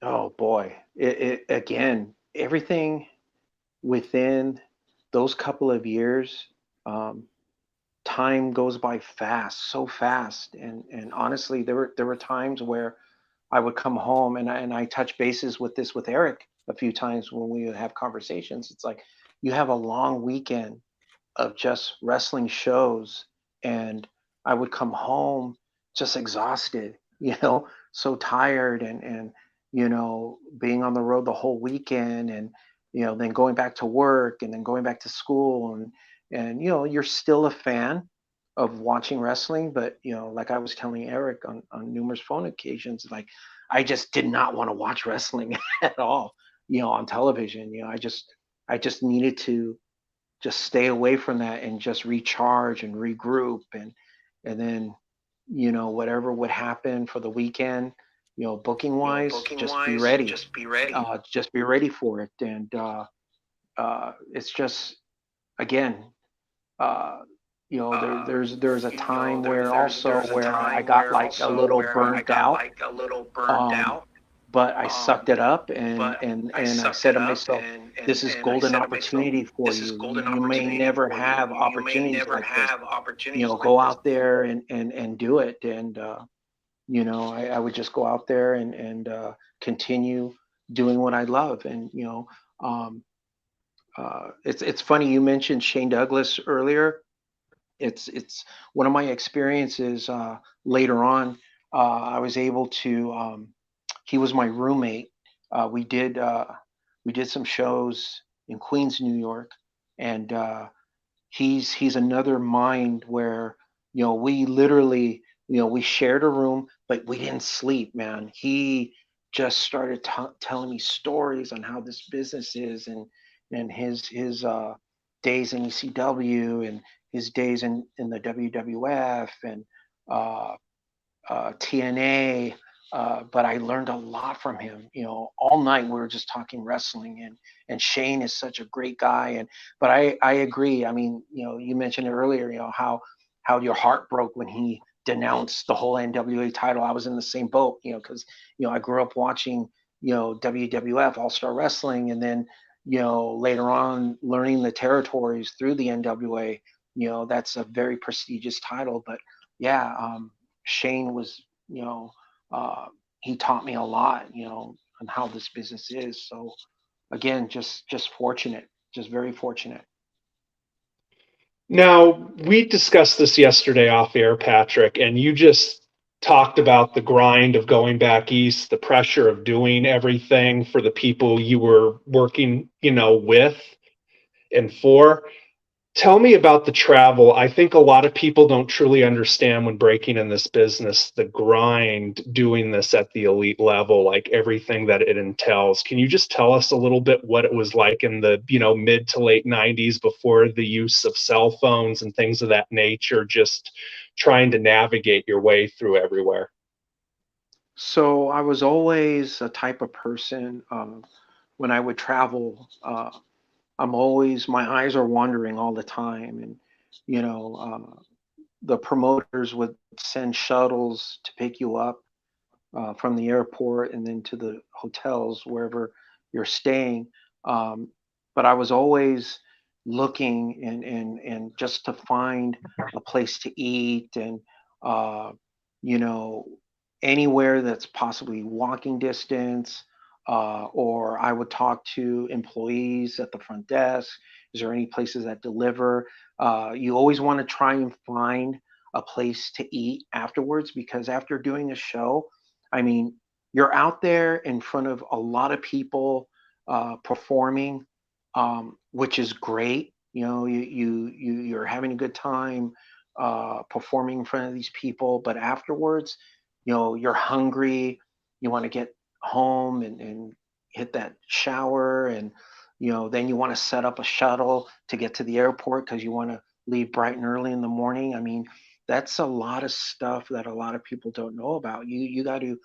Oh boy, it again, everything within those couple of years. Um, Time goes by fast, so fast, and honestly, there were times where I would come home, and I touch bases with this with Eric a few times when we would have conversations. It's like you have a long weekend of just wrestling shows, and I would come home just exhausted, you know, so tired, and you know, being on the road the whole weekend, and you know, then going back to work, and then going back to school, and you know, you're still a fan of watching wrestling, but like I was telling Eric on numerous phone occasions, like I just did not want to watch wrestling at all, on television. I just needed to just stay away from that and just recharge and regroup, and then whatever would happen for the weekend, booking wise, just be ready for it. And it's just, again, uh, there's a time where also where I got like a little burnt out, um, but I sucked it up, and I said to myself, this is golden opportunity for you. You may never have opportunities like this. Go out there and do it. And I would just go out there and continue doing what I love. And um, it's funny you mentioned Shane Douglas earlier. It's one of my experiences. Later on, I was able to. He was my roommate. We did some shows in Queens, New York, and he's another mind where we literally we shared a room, but we didn't sleep, man. He just started telling me stories on how this business is, and his days in ECW, and his days in the WWF, and uh, TNA. But I learned a lot from him. All night we were just talking wrestling, and Shane is such a great guy. But I agree. I mean, you mentioned it earlier. How your heart broke when he denounced the whole NWA title. I was in the same boat. Because I grew up watching WWF All Star Wrestling, and then later on learning the territories through the NWA. That's a very prestigious title. But yeah, Shane was, uh, he taught me a lot, on how this business is. So again, just fortunate, just very fortunate. Now, we discussed this yesterday off air, Patrick, and you just talked about the grind of going back east, the pressure of doing everything for the people you were working, with and for. Tell me about the travel. I think a lot of people don't truly understand when breaking in this business, the grind doing this at the elite level, like everything that it entails. Can you just tell us a little bit what it was like in the, mid to late 90s before the use of cell phones and things of that nature, just trying to navigate your way through everywhere? So I was always a type of person, when I would travel. I'm always, my eyes are wandering all the time, and the promoters would send shuttles to pick you up from the airport and then to the hotels wherever you're staying. Um, but I was always looking and just to find a place to eat, and uh, you know anywhere that's possibly walking distance. Or I would talk to employees at the front desk. Is there any places that deliver? You always want to try and find a place to eat afterwards, because after doing a show, I mean, you're out there in front of a lot of people performing, which is great. You're having a good time performing in front of these people, but afterwards, you're hungry. You want to get home and hit that shower, and then you want to set up a shuttle to get to the airport because you want to leave bright and early in the morning. I mean, that's a lot of stuff that a lot of people don't know about. You got to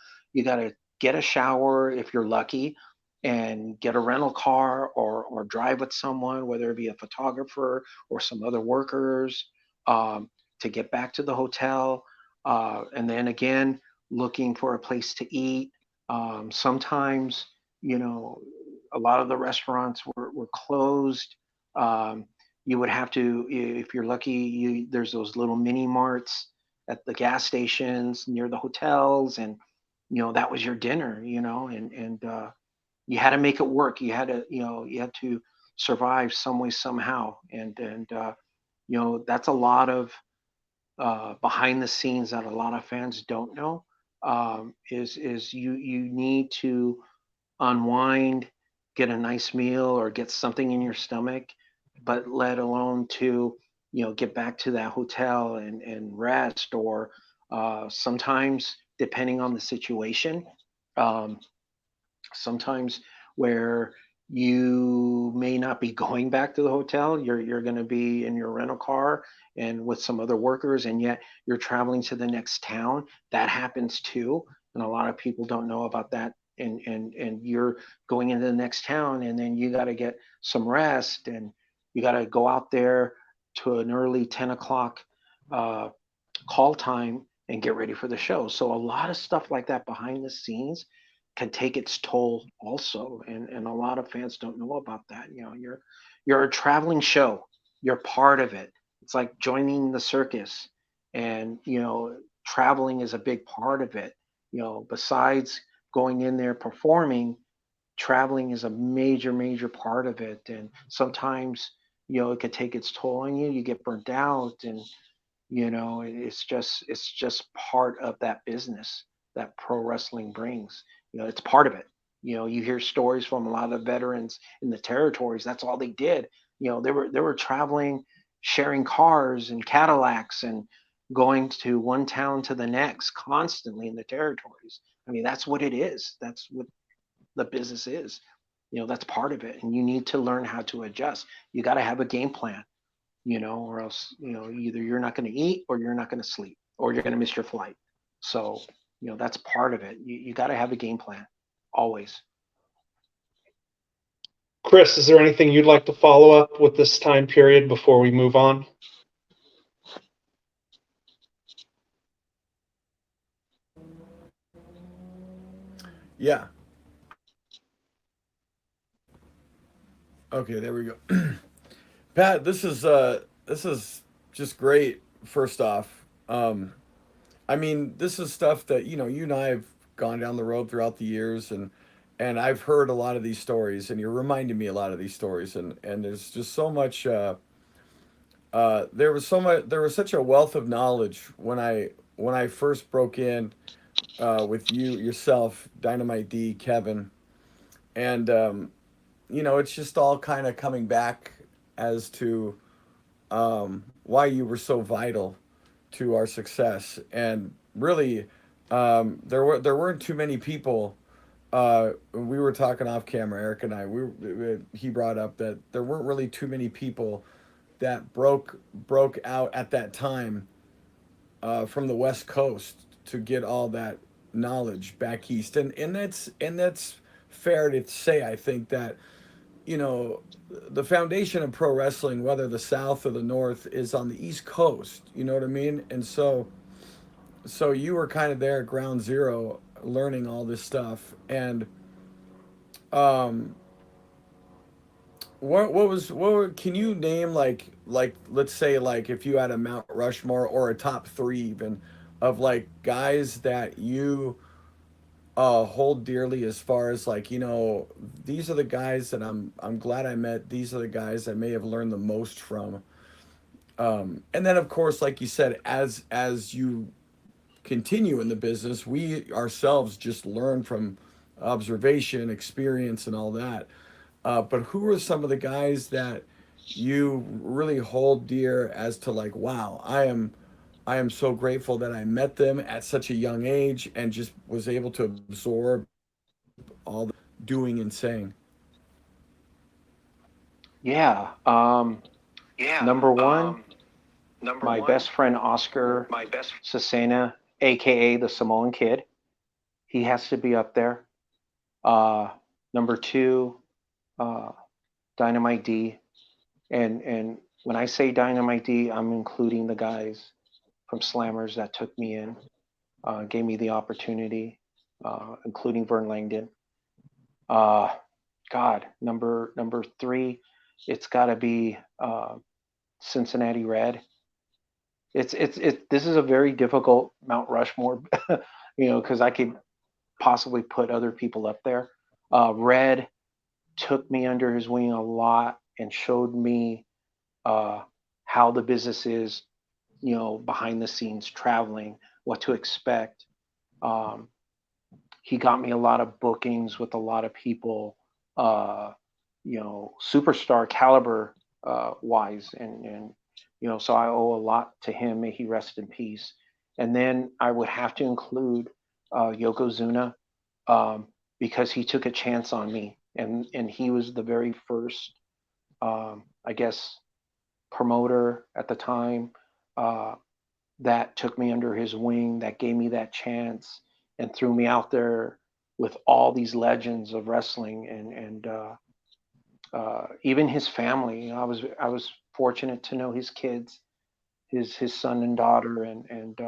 get a shower if you're lucky, and get a rental car, or drive with someone, whether it be a photographer or some other workers, um, to get back to the hotel. And then again, looking for a place to eat. Sometimes, you know, a lot of the restaurants were closed. Um, you would have to, if you're lucky, there's those little mini marts at the gas stations near the hotels, and that was your dinner, and you had to make it work. You had to survive some way somehow, and that's a lot of behind the scenes that a lot of fans don't know. Is you need to unwind, get a nice meal, or get something in your stomach, but let alone to get back to that hotel and rest, or sometimes depending on the situation, um, sometimes where you may not be going back to the hotel, you're going to be in your rental car and with some other workers, and yet you're traveling to the next town. That happens too, and a lot of people don't know about that. And you're going into the next town, and then you got to get some rest, and you got to go out there to an early 10 o'clock uh, call time and get ready for the show. So a lot of stuff like that behind the scenes can take its toll also. And a lot of fans don't know about that. You're a traveling show. You're part of it. It's like joining the circus. And traveling is a big part of it. Besides going in there performing, traveling is a major part of it. And sometimes it could take its toll on you. You get burnt out, and it's just part of that business that pro wrestling brings. It's part of it. You hear stories from a lot of veterans in the territories. That's all they did. They were traveling, sharing cars and Cadillacs, and going to one town to the next constantly in the territories. I mean, that's what it is. That's what the business is. That's part of it, and you need to learn how to adjust. You got to have a game plan, or else, either you're not going to eat, or you're not going to sleep, or you're going to miss your flight. So, that's part of it. You got to have a game plan always. Kris, is there anything you'd like to follow up with this time period before we move on? Yeah. Okay, there we go. Pat, this is just great. First off, I mean, this is stuff that you and I have gone down the road throughout the years, and I've heard a lot of these stories, and you're reminding me a lot of these stories, and there's just so much. There was such a wealth of knowledge when I first broke in with yourself, Dynamite D, Kevin, and it's just all kind of coming back as to why you were so vital to our success. And really, there weren't too many people. We were talking off camera, Eric and I. He brought up that there weren't really too many people that broke out at that time from the West Coast to get all that knowledge back east, and that's fair to say. I think that you know the foundation of pro wrestling, whether the South or the North, is on the East Coast. You know what I mean? And so you were kind of there at ground zero, learning all this stuff. And um, can you name like let's say like if you had a Mount Rushmore or a top three even of like guys that you hold dearly, as far as like these are the guys that I'm glad I met, these are the guys I may have learned the most from. And then of course, like you said, as you continue in the business, we ourselves just learn from observation, experience, and all that. But who are some of the guys that you really hold dear as to like, wow, I am so grateful that I met them at such a young age and just was able to absorb all the doing and saying. Yeah. Number one, my best friend Oscar Cesena, aka the Samoan Kid. He has to be up there. Uh, Number two, uh, Dynamite D. And when I say Dynamite D, I'm including the guys from Slammers that took me in, gave me the opportunity, including Vern Langdon. Uh, God, number three, it's got to be Cincinnati Red. It's this is a very difficult Mount Rushmore, because I could possibly put other people up there. Red took me under his wing a lot and showed me how the business is, behind the scenes traveling, what to expect. Um, he got me a lot of bookings with a lot of people, superstar caliber wise, and so I owe a lot to him. May he rest in peace. And then I would have to include Yokozuna, because he took a chance on me, and he was the very first, I guess, promoter at the time, that took me under his wing, that gave me that chance, and threw me out there with all these legends of wrestling, and even his family. I was fortunate to know his kids, his son and daughter, and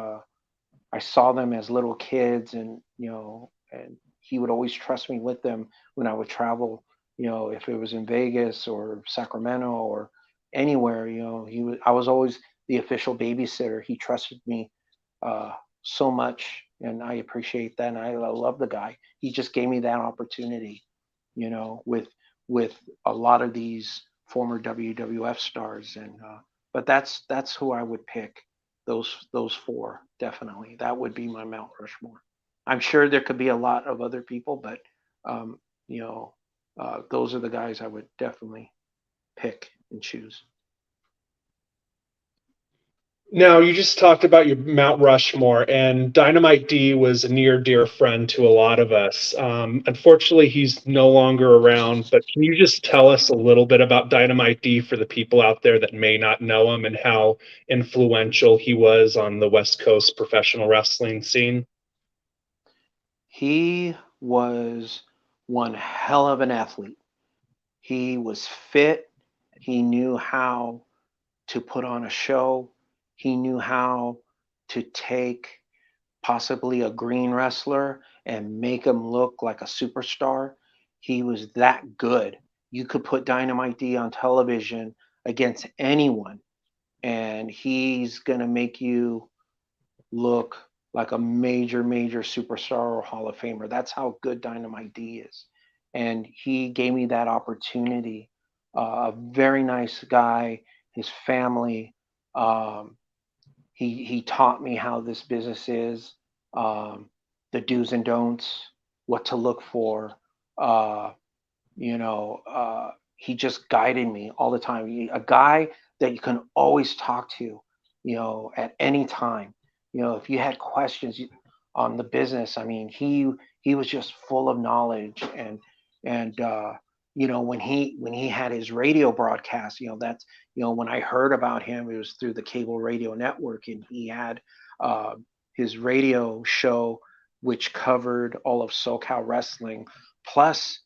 I saw them as little kids, and and he would always trust me with them when I would travel. If it was in Vegas or Sacramento or anywhere, I was always the official babysitter. He trusted me uh, so much, and I appreciate that. And I love the guy. He just gave me that opportunity, with a lot of these former WWF stars, and but that's who I would pick. Those four, definitely. That would be my Mount Rushmore. I'm sure there could be a lot of other people, but um, those are the guys I would definitely pick and choose. Now, you just talked about your Mount Rushmore, and Dynamite D was a near dear friend to a lot of us. Unfortunately, he's no longer around, but can you just tell us a little bit about Dynamite D for the people out there that may not know him and how influential he was on the West Coast professional wrestling scene? He was one hell of an athlete. He was fit. He knew how to put on a show. He knew how to take possibly a green wrestler and make him look like a superstar. He was that good. You could put Dynamite D on television against anyone, and he's going to make you look like a major, major superstar or Hall of Famer. That's how good Dynamite D is. And he gave me that opportunity. A very nice guy, his family. Um, he taught me how this business is, the do's and don'ts, what to look for. Uh, he just guided me all the time. A guy that you can always talk to, at any time. If you had questions on the business, I mean, he was just full of knowledge, and when he had his radio broadcast, that's when I heard about him, it was through the cable radio network, and he had uh, his radio show, which covered all of SoCal wrestling, plus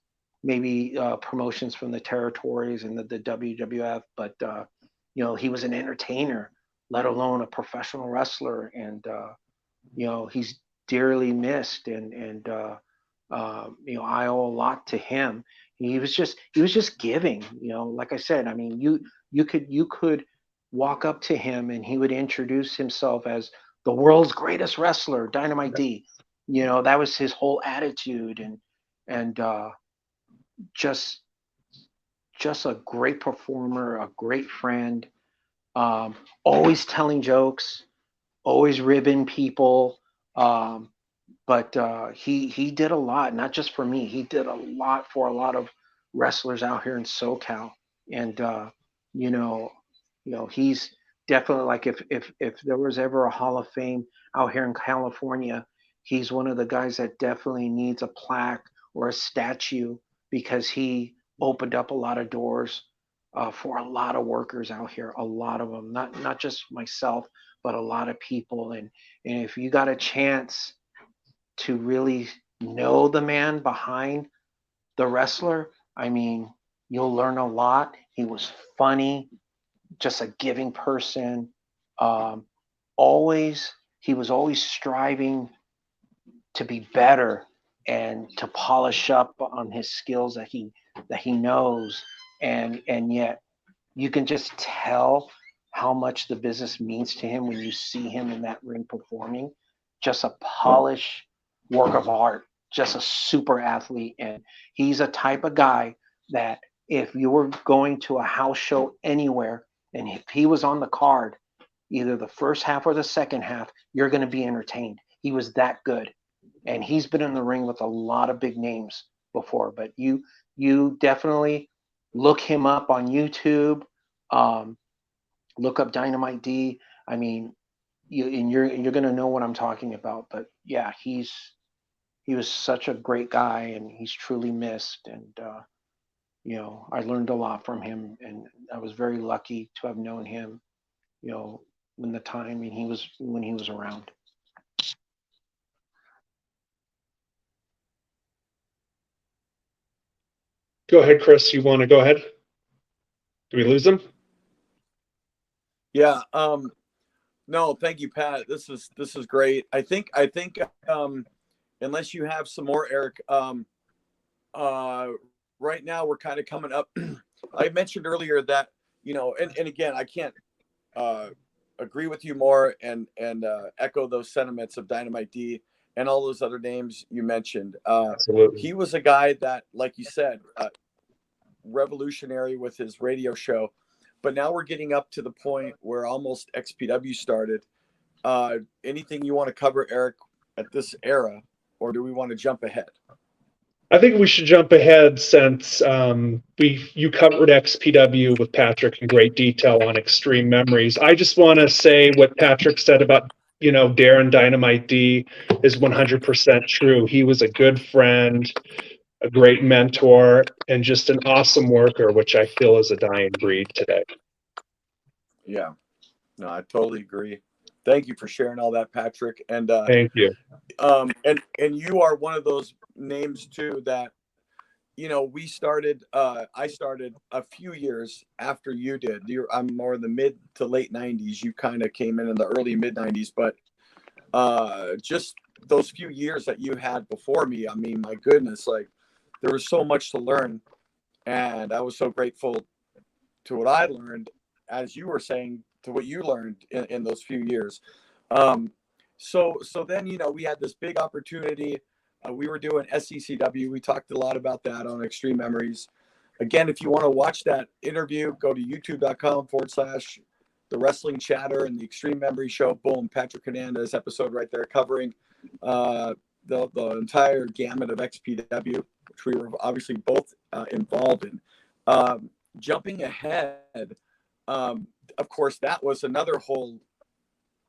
maybe promotions from the territories and the WWF, but he was an entertainer, let alone a professional wrestler, and he's dearly missed, and I owe a lot to him. He was just giving, like I said. I mean, you could walk up to him and he would introduce himself as the world's greatest wrestler, Dynamite D. That was his whole attitude, and just just a great performer, a great friend, always telling jokes, always ribbing people. Um, but he did a lot, not just for me. He did a lot for a lot of wrestlers out here in SoCal, and you know, he's definitely, like, if there was ever a Hall of Fame out here in California, he's one of the guys that definitely needs a plaque or a statue, because he opened up a lot of doors for a lot of workers out here, a lot of them, not just myself, but a lot of people. And if you got a chance to really know the man behind the wrestler, I mean, you'll learn a lot. He was funny, just a giving person. Um, always, he was always striving to be better and to polish up on his skills that he knows, and yet you can just tell how much the business means to him when you see him in that ring performing. Just a polished work of art, just a super athlete. And he's a type of guy that if you were going to a house show anywhere and if he was on the card, either the first half or the second half, you're going to be entertained. He was that good. And he's been in the ring with a lot of big names before, but you definitely look him up on YouTube. Um, look up Dynamite D. I mean, you're gonna know what I'm talking about. But yeah, he was such a great guy, and he's truly missed. And I learned a lot from him, and I was very lucky to have known him. When the time when he was around. Go ahead, Kris. You want to go ahead? Do we lose him? Yeah. No, thank you, Pat. This is great. I think unless you have some more, Eric, right now we're kind of coming up. I mentioned earlier that, and again, I can't agree with you more and echo those sentiments of Dynamite D and all those other names you mentioned. Absolutely. He was a guy that, like you said, revolutionary with his radio show. But now we're getting up to the point where almost XPW started. Anything you want to cover, Eric, at this era, or do we want to jump ahead? I think we should jump ahead since you covered XPW with Patrick in great detail on Extreme Memories. I just want to say what Patrick said about Darren Dynamite D is 100% true. He was a good friend, a great mentor, and just an awesome worker, which I feel is a dying breed today. Yeah, no, I totally agree. Thank you for sharing all that, Patrick. And Thank you. And you are one of those names too that we started. I started a few years after you did. I'm more in the mid to late '90s. You kind of came in the early mid '90s, but just those few years that you had before me. I mean, my goodness, like there was so much to learn, and I was so grateful to what I learned, as you were saying, to what you learned in those few years. So then, we had this big opportunity. We were doing SECW. We talked a lot about that on Extreme Memories. Again, if you want to watch that interview, go to youtube.com/The Wrestling Chatter and the Extreme Memory Show. Boom, Patrick Hernandez episode right there covering the entire gamut of XPW, which we were obviously both involved in. Jumping ahead, of course, that was another whole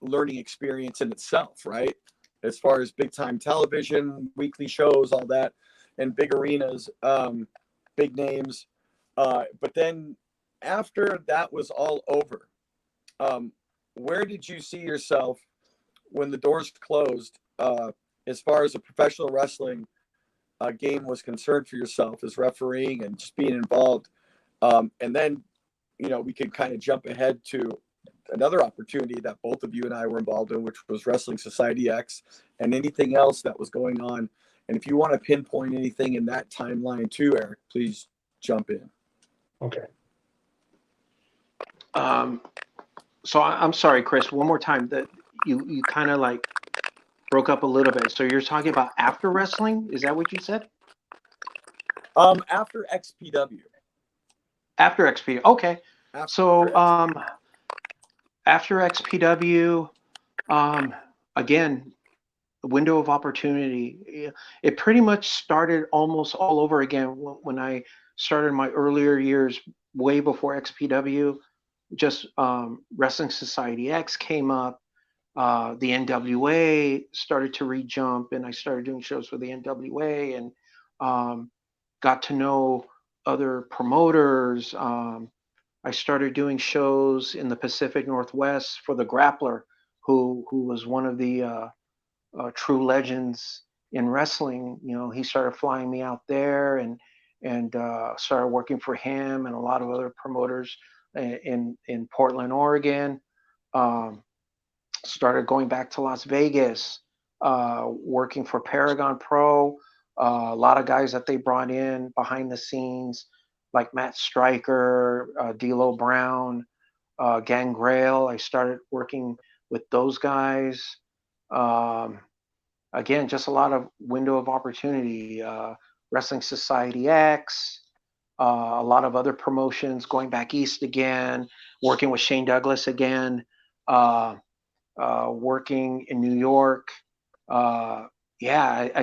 learning experience in itself, right? As far as big time television, weekly shows, all that, and big arenas, big names. But then after that was all over, where did you see yourself when the doors closed, as far as a professional wrestling game was concerned for yourself as refereeing and just being involved? And then, we could kind of jump ahead to another opportunity that both of you and I were involved in, which was Wrestling Society X, and anything else that was going on. And if you want to pinpoint anything in that timeline too, Eric, please jump in. Okay. So I'm sorry, Kris, one more time, that you kind of like broke up a little bit. So you're talking about after wrestling? Is that what you said? After XPW. After XPW. Okay. After XPW, again, the window of opportunity. It pretty much started almost all over again when I started my earlier years, way before XPW. Just Wrestling Society X came up. The NWA started to re-jump, and I started doing shows for the NWA, and got to know other promoters. I started doing shows in the Pacific Northwest for the Grappler, who was one of the true legends in wrestling. He started flying me out there, and started working for him and a lot of other promoters in Portland, Oregon. Started going back to Las Vegas, working for Paragon Pro. A lot of guys that they brought in behind the scenes, like Matt Stryker, D'Lo Brown, Gangrel. I started working with those guys. Again, just a lot of window of opportunity. Wrestling Society X, a lot of other promotions, going back east again, working with Shane Douglas again, working in New York. I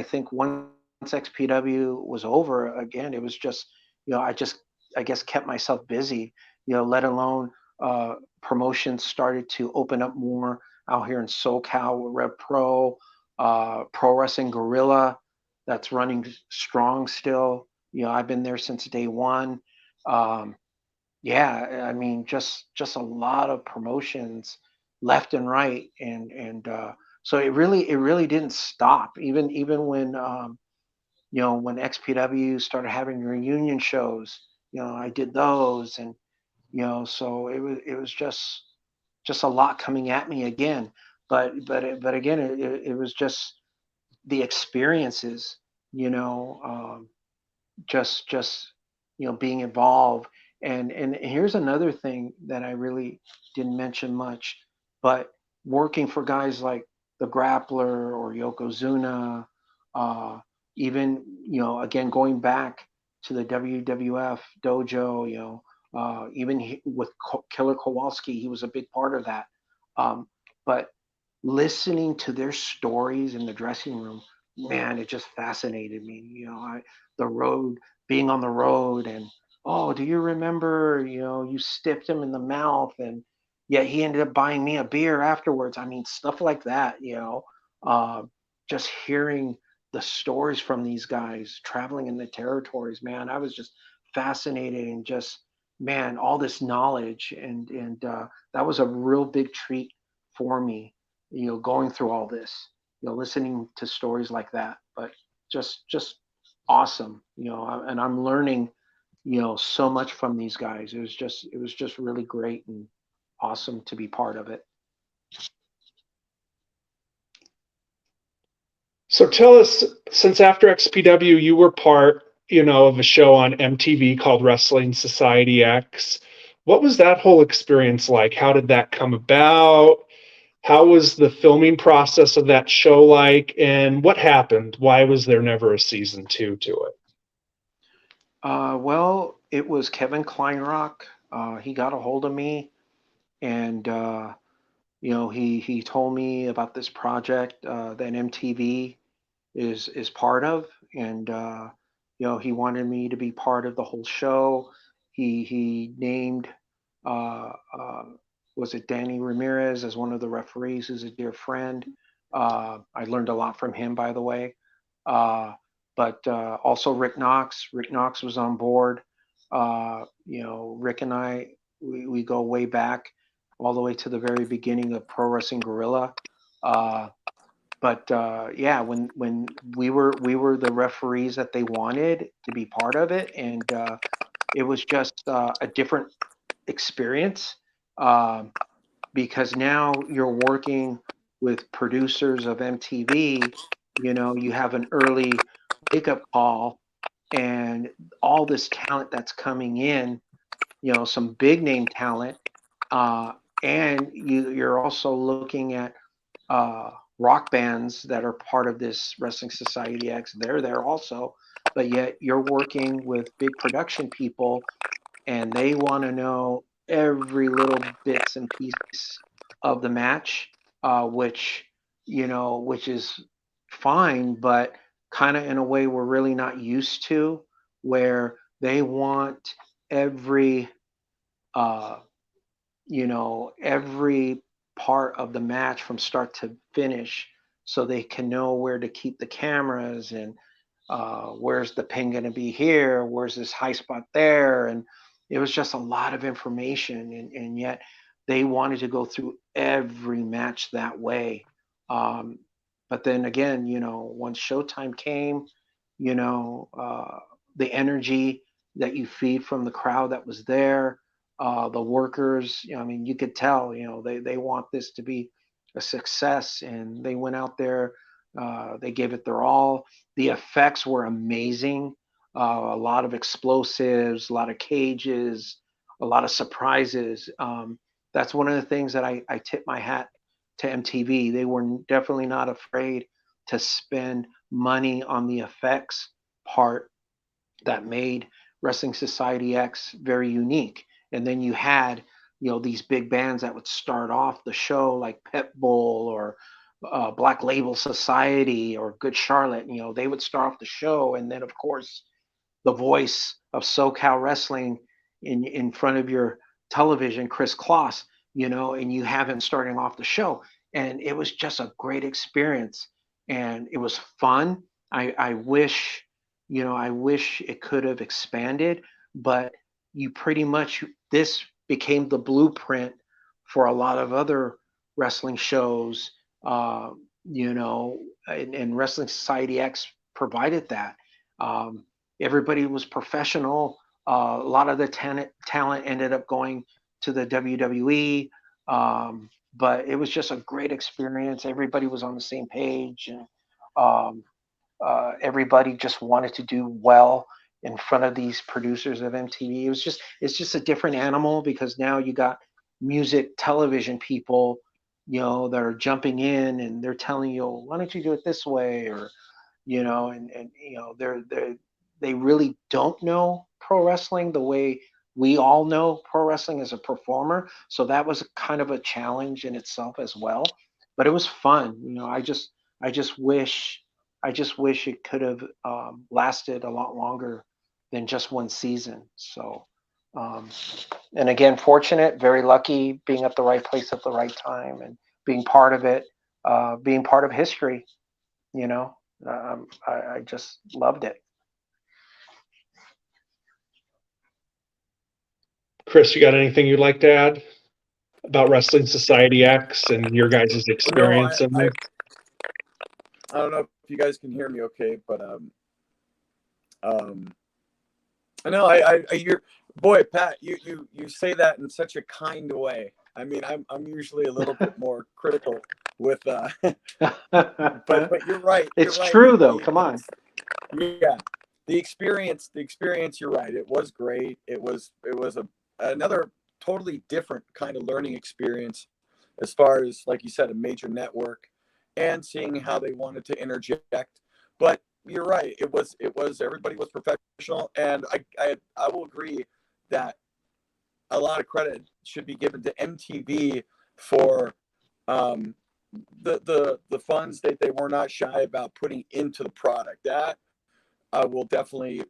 think once XPW was over, again, it was just, I guess kept myself busy, let alone promotions started to open up more out here in SoCal with Rev Pro, Pro Wrestling Gorilla, that's running strong still. I've been there since day one. Um, yeah, I mean, just a lot of promotions left and right, and so it really didn't stop. Even when when XPW started having reunion shows, I did those, and so it was just a lot coming at me again. But again, it was just the experiences, you know. Just being involved. And here's another thing that I really didn't mention much, but working for guys like the Grappler or Yokozuna, uh, even again going back to the WWF dojo, even with Killer Kowalski, he was a big part of that. But listening to their stories in the dressing room, man, it just fascinated me. The road, being on the road, and oh, do you remember, you stiffed him in the mouth, and yet he ended up buying me a beer afterwards. I mean, stuff like that. Uh, just hearing the stories from these guys traveling in the territories, man, I was just fascinated, and just, man, all this knowledge, and that was a real big treat for me, going through all this, listening to stories like that. But just awesome, and I'm learning, so much from these guys. It was just really great and awesome to be part of it. So tell us, since after XPW you were part, of a show on MTV called Wrestling Society X. What was that whole experience like? How did that come about? How was the filming process of that show like? And what happened? Why was there never a season 2 to it? Well, it was Kevin Kleinrock. He got a hold of me, and he told me about this project that MTV is part of, and he wanted me to be part of the whole show. He named uh, uh, was it Danny Ramirez as one of the referees, who's a dear friend. I learned a lot from him, by the way. Uh, but also Rick Knox. Rick Knox was on board. Rick and I, we go way back, all the way to the very beginning of Pro Wrestling Gorilla. Uh, but yeah, when we were the referees that they wanted to be part of it, and it was just a different experience, um, because now you're working with producers of MTV. You have an early wake up call, and all this talent that's coming in. Some big name talent, uh, and you're also looking at uh, rock bands that are part of this Wrestling Society X. They're there also, but yet you're working with big production people, and they want to know every little bits and piece of the match, which is fine, but kind of in a way we're really not used to, where they want every uh, every part of the match from start to finish, so they can know where to keep the cameras, and where's the pin going to be here, where's this high spot there. And it was just a lot of information, and yet they wanted to go through every match that way. um, but then again, once showtime came, you know uh, the energy that you feed from the crowd that was there, the workers, I mean, you could tell, they want this to be a success, and they went out there, they gave it their all. The effects were amazing. A lot of explosives, a lot of cages, a lot of surprises. That's one of the things that I tip my hat to MTV. They were definitely not afraid to spend money on the effects part that made Wrestling Society X very unique. And then you had, these big bands that would start off the show, like Pitbull or Black Label Society or Good Charlotte. They would start off the show, and then of course the voice of SoCal wrestling in front of your television, Kris Kloss, and you have him starting off the show. And it was just a great experience. And it was fun. I wish, I wish it could have expanded, but you pretty much, this became the blueprint for a lot of other wrestling shows, and Wrestling Society X provided that. Um, Everybody was professional. A lot of the talent ended up going to the WWE, but it was just a great experience. Everybody was on the same page, and um, everybody just wanted to do well in front of these producers of MTV. It's just a different animal, because now you got music television people, that are jumping in and they're telling you, why don't you do it this way, or and they really don't know pro wrestling the way we all know pro wrestling as a performer. So that was kind of a challenge in itself as well. But it was fun. I just wish it could have lasted a lot longer than just one season. So, um, and again, fortunate, very lucky, being at the right place at the right time and being part of it, being part of history. You know, I just loved it. Kris, you got anything you'd like to add about Wrestling Society X and your guys' No, experience in there? I don't know if you guys can hear me okay, but I know you're, boy, Pat, you say that in such a kind way. I mean, I'm usually a little bit more critical with but you're right. It's right. true though. Come on. Yeah. The experience, you're right. It was great. It was another totally different kind of learning experience, as far as, like you said, a major network and seeing how they wanted to interject. But you're right. It was everybody was professional, and I will agree that a lot of credit should be given to MTV for the funds that they were not shy about putting into the product. That I will definitely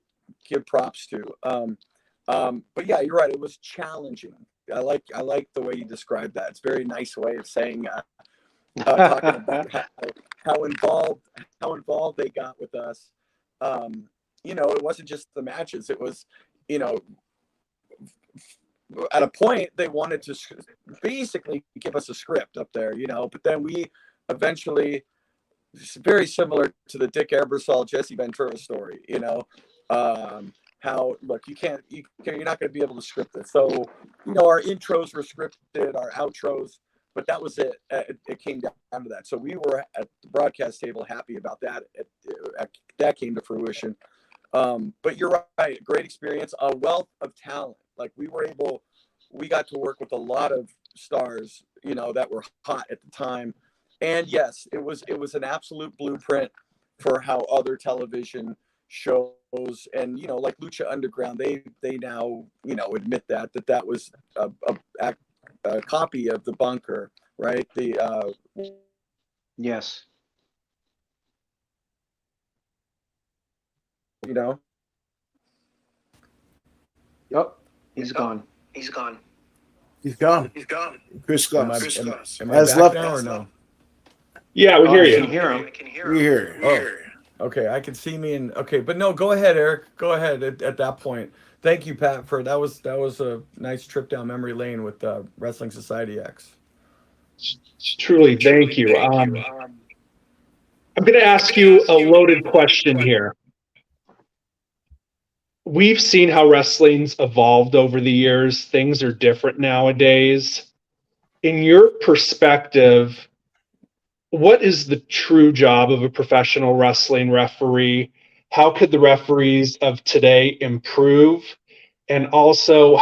give props to. But yeah, you're right. It was challenging. I like the way you described that. It's a very nice way of saying talking about how involved they got with us. It wasn't just the matches. It was, at a point they wanted to basically give us a script up there, but then we eventually, very similar to the Dick Ebersol Jesse Ventura story, how, look, you're not going to be able to script it. So, our intros were scripted, our outros, but that was it. It came down to that. So we were at the broadcast table happy about that. That came to fruition. But you're right. Great experience, a wealth of talent. Like we got to work with a lot of stars, that were hot at the time. And yes, it was an absolute blueprint for how other television shows, and like Lucha Underground, they now admit that was a copy of the Bunker, right? Yes. Yep. He's gone. He's gone. Kris Am I, Kloss am I has back left now or no? Yeah, we hear I can you. hear him. We hear. Oh, okay. I can see me and okay, but no, go ahead, Eric. Go ahead at that point. Thank you, Pat, for that was a nice trip down memory lane with Wrestling Society X. Truly, thank you. I'm going to ask you a loaded question here. We've seen how wrestling's evolved over the years. Things are different nowadays. In your perspective, what is the true job of a professional wrestling referee? How could the referees of today improve? And also,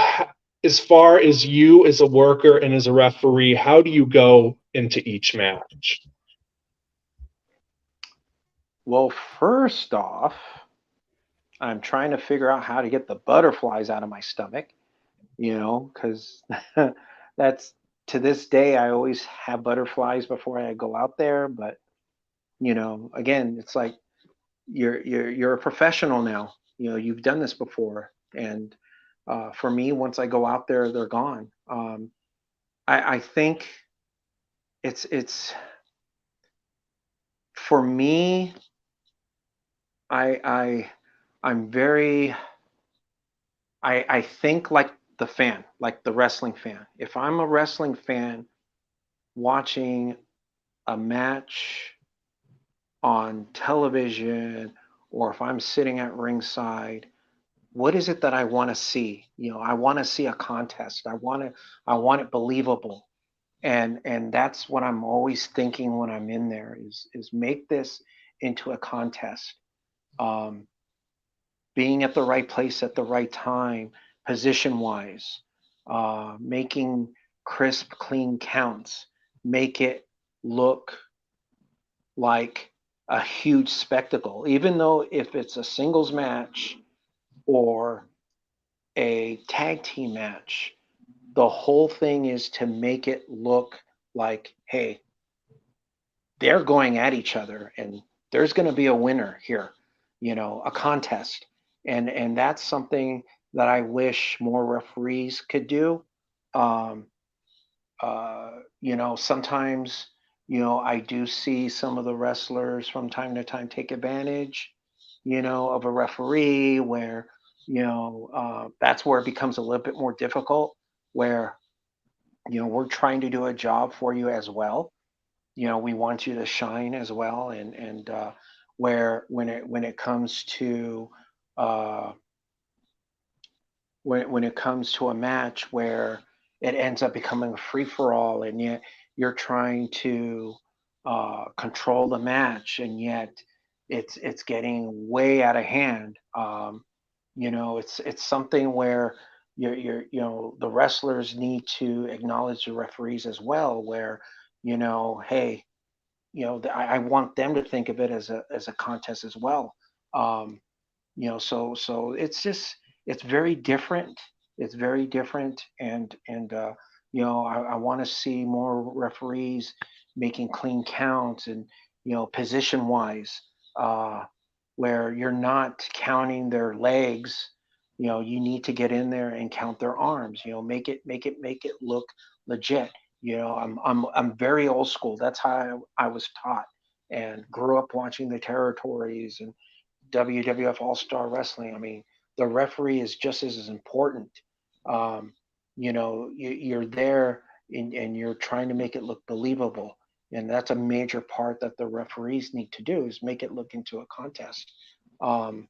as far as you as a worker and as a referee, how do you go into each match? Well, first off, I'm trying to figure out how to get the butterflies out of my stomach, because that's, to this day, I always have butterflies before I go out there. But, again, it's like you're a professional now. You've done this before, and For me, once I go out there, they're gone. I think it's for me. I I'm very I think like the fan, like the wrestling fan. If I'm a wrestling fan watching a match on television, or if I'm sitting at ringside, what is it that I want to see? I want to see a contest. I want it believable. And that's what I'm always thinking when I'm in there is make this into a contest. Um, Being at the right place at the right time, position wise, making crisp, clean counts, make it look like a huge spectacle, even though if it's a singles match or a tag team match, the whole thing is to make it look like, hey, they're going at each other and there's going to be a winner here, a contest. And that's something that I wish more referees could do. Um, Sometimes, I do see some of the wrestlers from time to time take advantage, of a referee where, that's where it becomes a little bit more difficult, where, we're trying to do a job for you as well. We want you to shine as well. And where when it comes to uh, when it comes to a match where it ends up becoming a free for all, and yet you're trying to control the match, and yet it's getting way out of hand. It's something where the wrestlers need to acknowledge the referees as well, where hey, I want them to think of it as a contest as well. Um, so it's very different. It's very different, and I want to see more referees making clean counts, and position wise, uh, where you're not counting their legs. You need to get in there and count their arms. Make it look legit. I'm very old school. That's how I was taught and grew up watching the territories and WWF All Star Wrestling. I mean, the referee is just as important. Um, you're there, and you're trying to make it look believable, and that's a major part that the referees need to do is make it look into a contest. Um,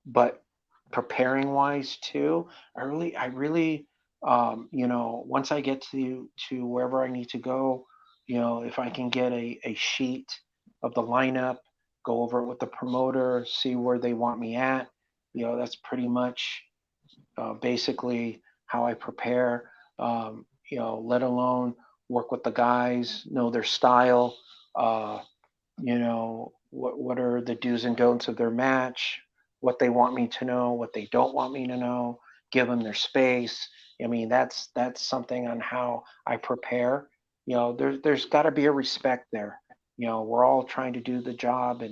but preparing wise too, I really, once I get to wherever I need to go, if I can get a sheet of the lineup, go over it with the promoter, see where they want me at, that's pretty much basically how I prepare. Let alone work with the guys, know their style. Uh, what are the do's and don'ts of their match, what they want me to know, what they don't want me to know, give them their space. I mean, that's something on how I prepare. There's got to be a respect there. We're all trying to do the job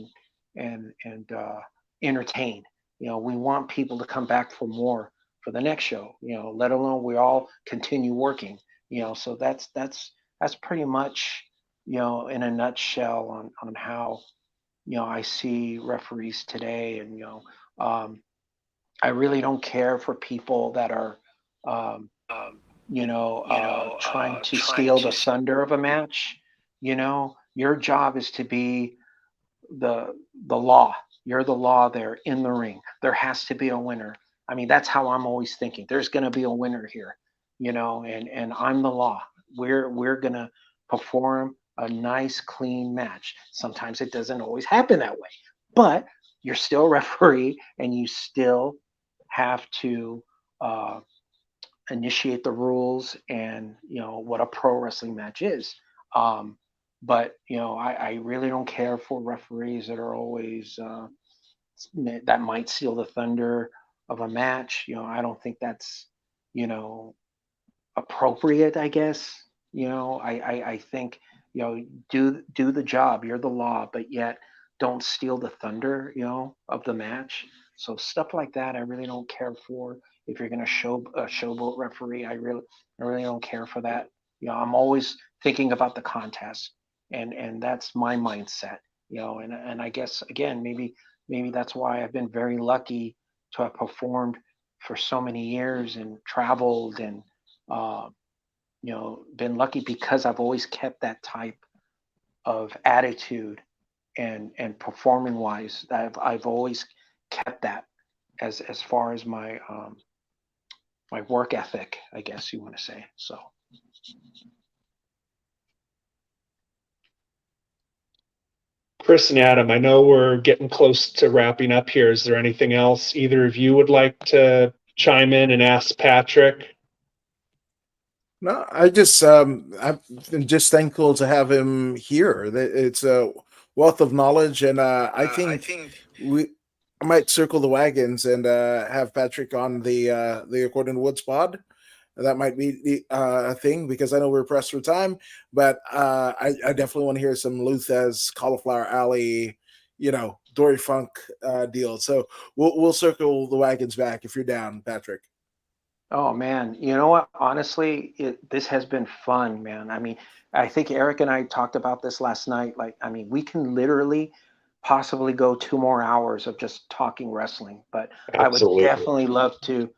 and entertain. We want people to come back for more for the next show, let alone we all continue working. So that's pretty much, in a nutshell, on how I see referees today. And I really don't care for people that are um, trying to steal the thunder of a match. Your job is to be the law. You're the law there in the ring. There has to be a winner. I mean, that's how I'm always thinking. There's going to be a winner here, and I'm the law. We're going to perform a nice, clean match. Sometimes it doesn't always happen that way, but you're still a referee, and you still have to uh, initiate the rules and what a pro wrestling match is. Um, but I really don't care for referees that are always that might steal the thunder of a match. I don't think that's you know appropriate. I guess I think do the job. You're the law, but yet don't steal the thunder of the match. So stuff like that I really don't care for. if you're going to show a showboat referee, I really don't care for that. I'm always thinking about the contest, and that's my mindset. And I guess again, maybe that's why I've been very lucky to have performed for so many years and traveled and been lucky because I've always kept that type of attitude and performing wise. I've always kept that as far as my my work ethic, I guess you want to say. So. Kris and Adam, I know we're getting close to wrapping up here. Is there anything else either of you would like to chime in and ask Patrick? No, I'm just thankful to have him here. It's a wealth of knowledge, and I think I might circle the wagons and have Patrick on the According to Woods pod. That might be a thing because I know we're pressed for time, but I definitely want to hear some Luthez, Cauliflower Alley, Dory Funk deal. So we'll circle the wagons back if you're down, Patrick. Oh man, you know what? Honestly, this has been fun, man. I mean, I think Eric and I talked about this last night. Like, I mean, we can literally possibly go 2 more hours of just talking wrestling, but I would Absolutely. definitely love to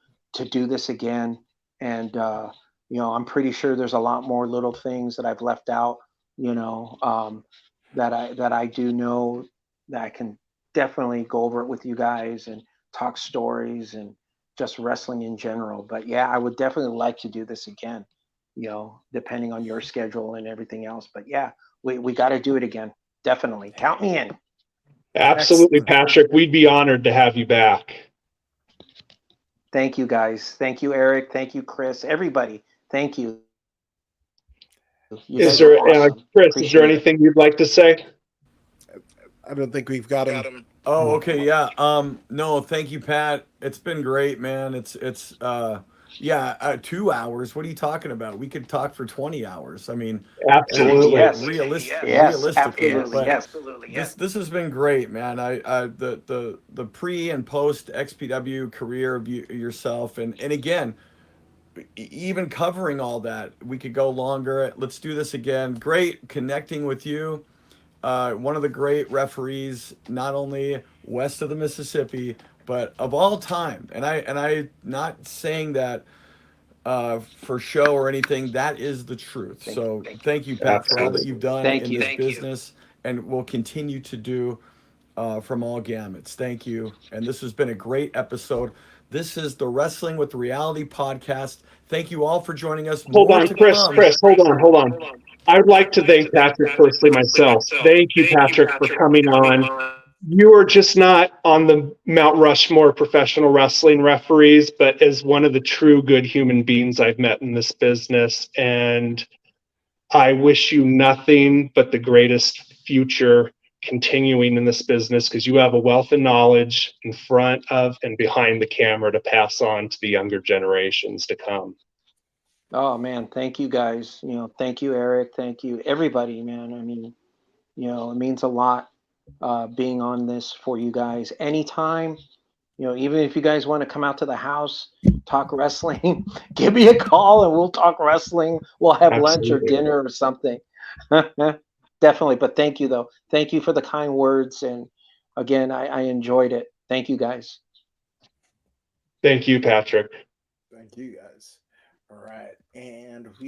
do this again. And I'm pretty sure there's a lot more little things that I've left out, that I do know that I can definitely go over it with you guys and talk stories and just wrestling in general. But yeah, I would definitely like to do this again, depending on your schedule and everything else. But yeah, we got to do it again. Definitely. Count me in. Absolutely, Patrick. We'd be honored to have you back. Thank you, guys. Thank you, Eric. Thank you, Kris. Everybody. Thank you. You Is guys there, are awesome. Kris, is there anything you'd like to say? I don't think we've got him. Oh, okay, yeah. No, thank you, Pat. It's been great, man. It's 2 hours. What are you talking about? We could talk for 20 hours. I mean, Absolutely. Yes. realistically, Absolutely. but Yes. this has been great, man. The pre and post XPW career of yourself, and again, even covering all that, we could go longer. Let's do this again. Great connecting with you. One of the great referees, not only west of the Mississippi, but of all time. And I not saying that for show or anything. That is the truth. So thank you, Pat, for all that you've done Thank in you. this business, and will continue to do from all gamuts. Thank you. And this has been a great episode. This is the Wrestling with Reality podcast. Thank you all for joining us. Hold More on, to Kris, come. hold on. I would like to thank Patrick personally myself. Thank you, Patrick, for coming on. You are just not on the Mount Rushmore professional wrestling referees, but as one of the true good human beings I've met in this business. And I wish you nothing but the greatest future continuing in this business, because you have a wealth of knowledge in front of and behind the camera to pass on to the younger generations to come. Oh man, thank you guys. Thank you, Eric. Thank you, everybody, man. I mean, it means a lot being on this for you guys. Anytime, even if you guys want to come out to the house, talk wrestling, give me a call and we'll talk wrestling. We'll have lunch or Absolutely. dinner or something. Definitely. But thank you, though. Thank you for the kind words. And again, I enjoyed it. Thank you, guys. Thank you, Patrick. Thank you, guys. All right, and we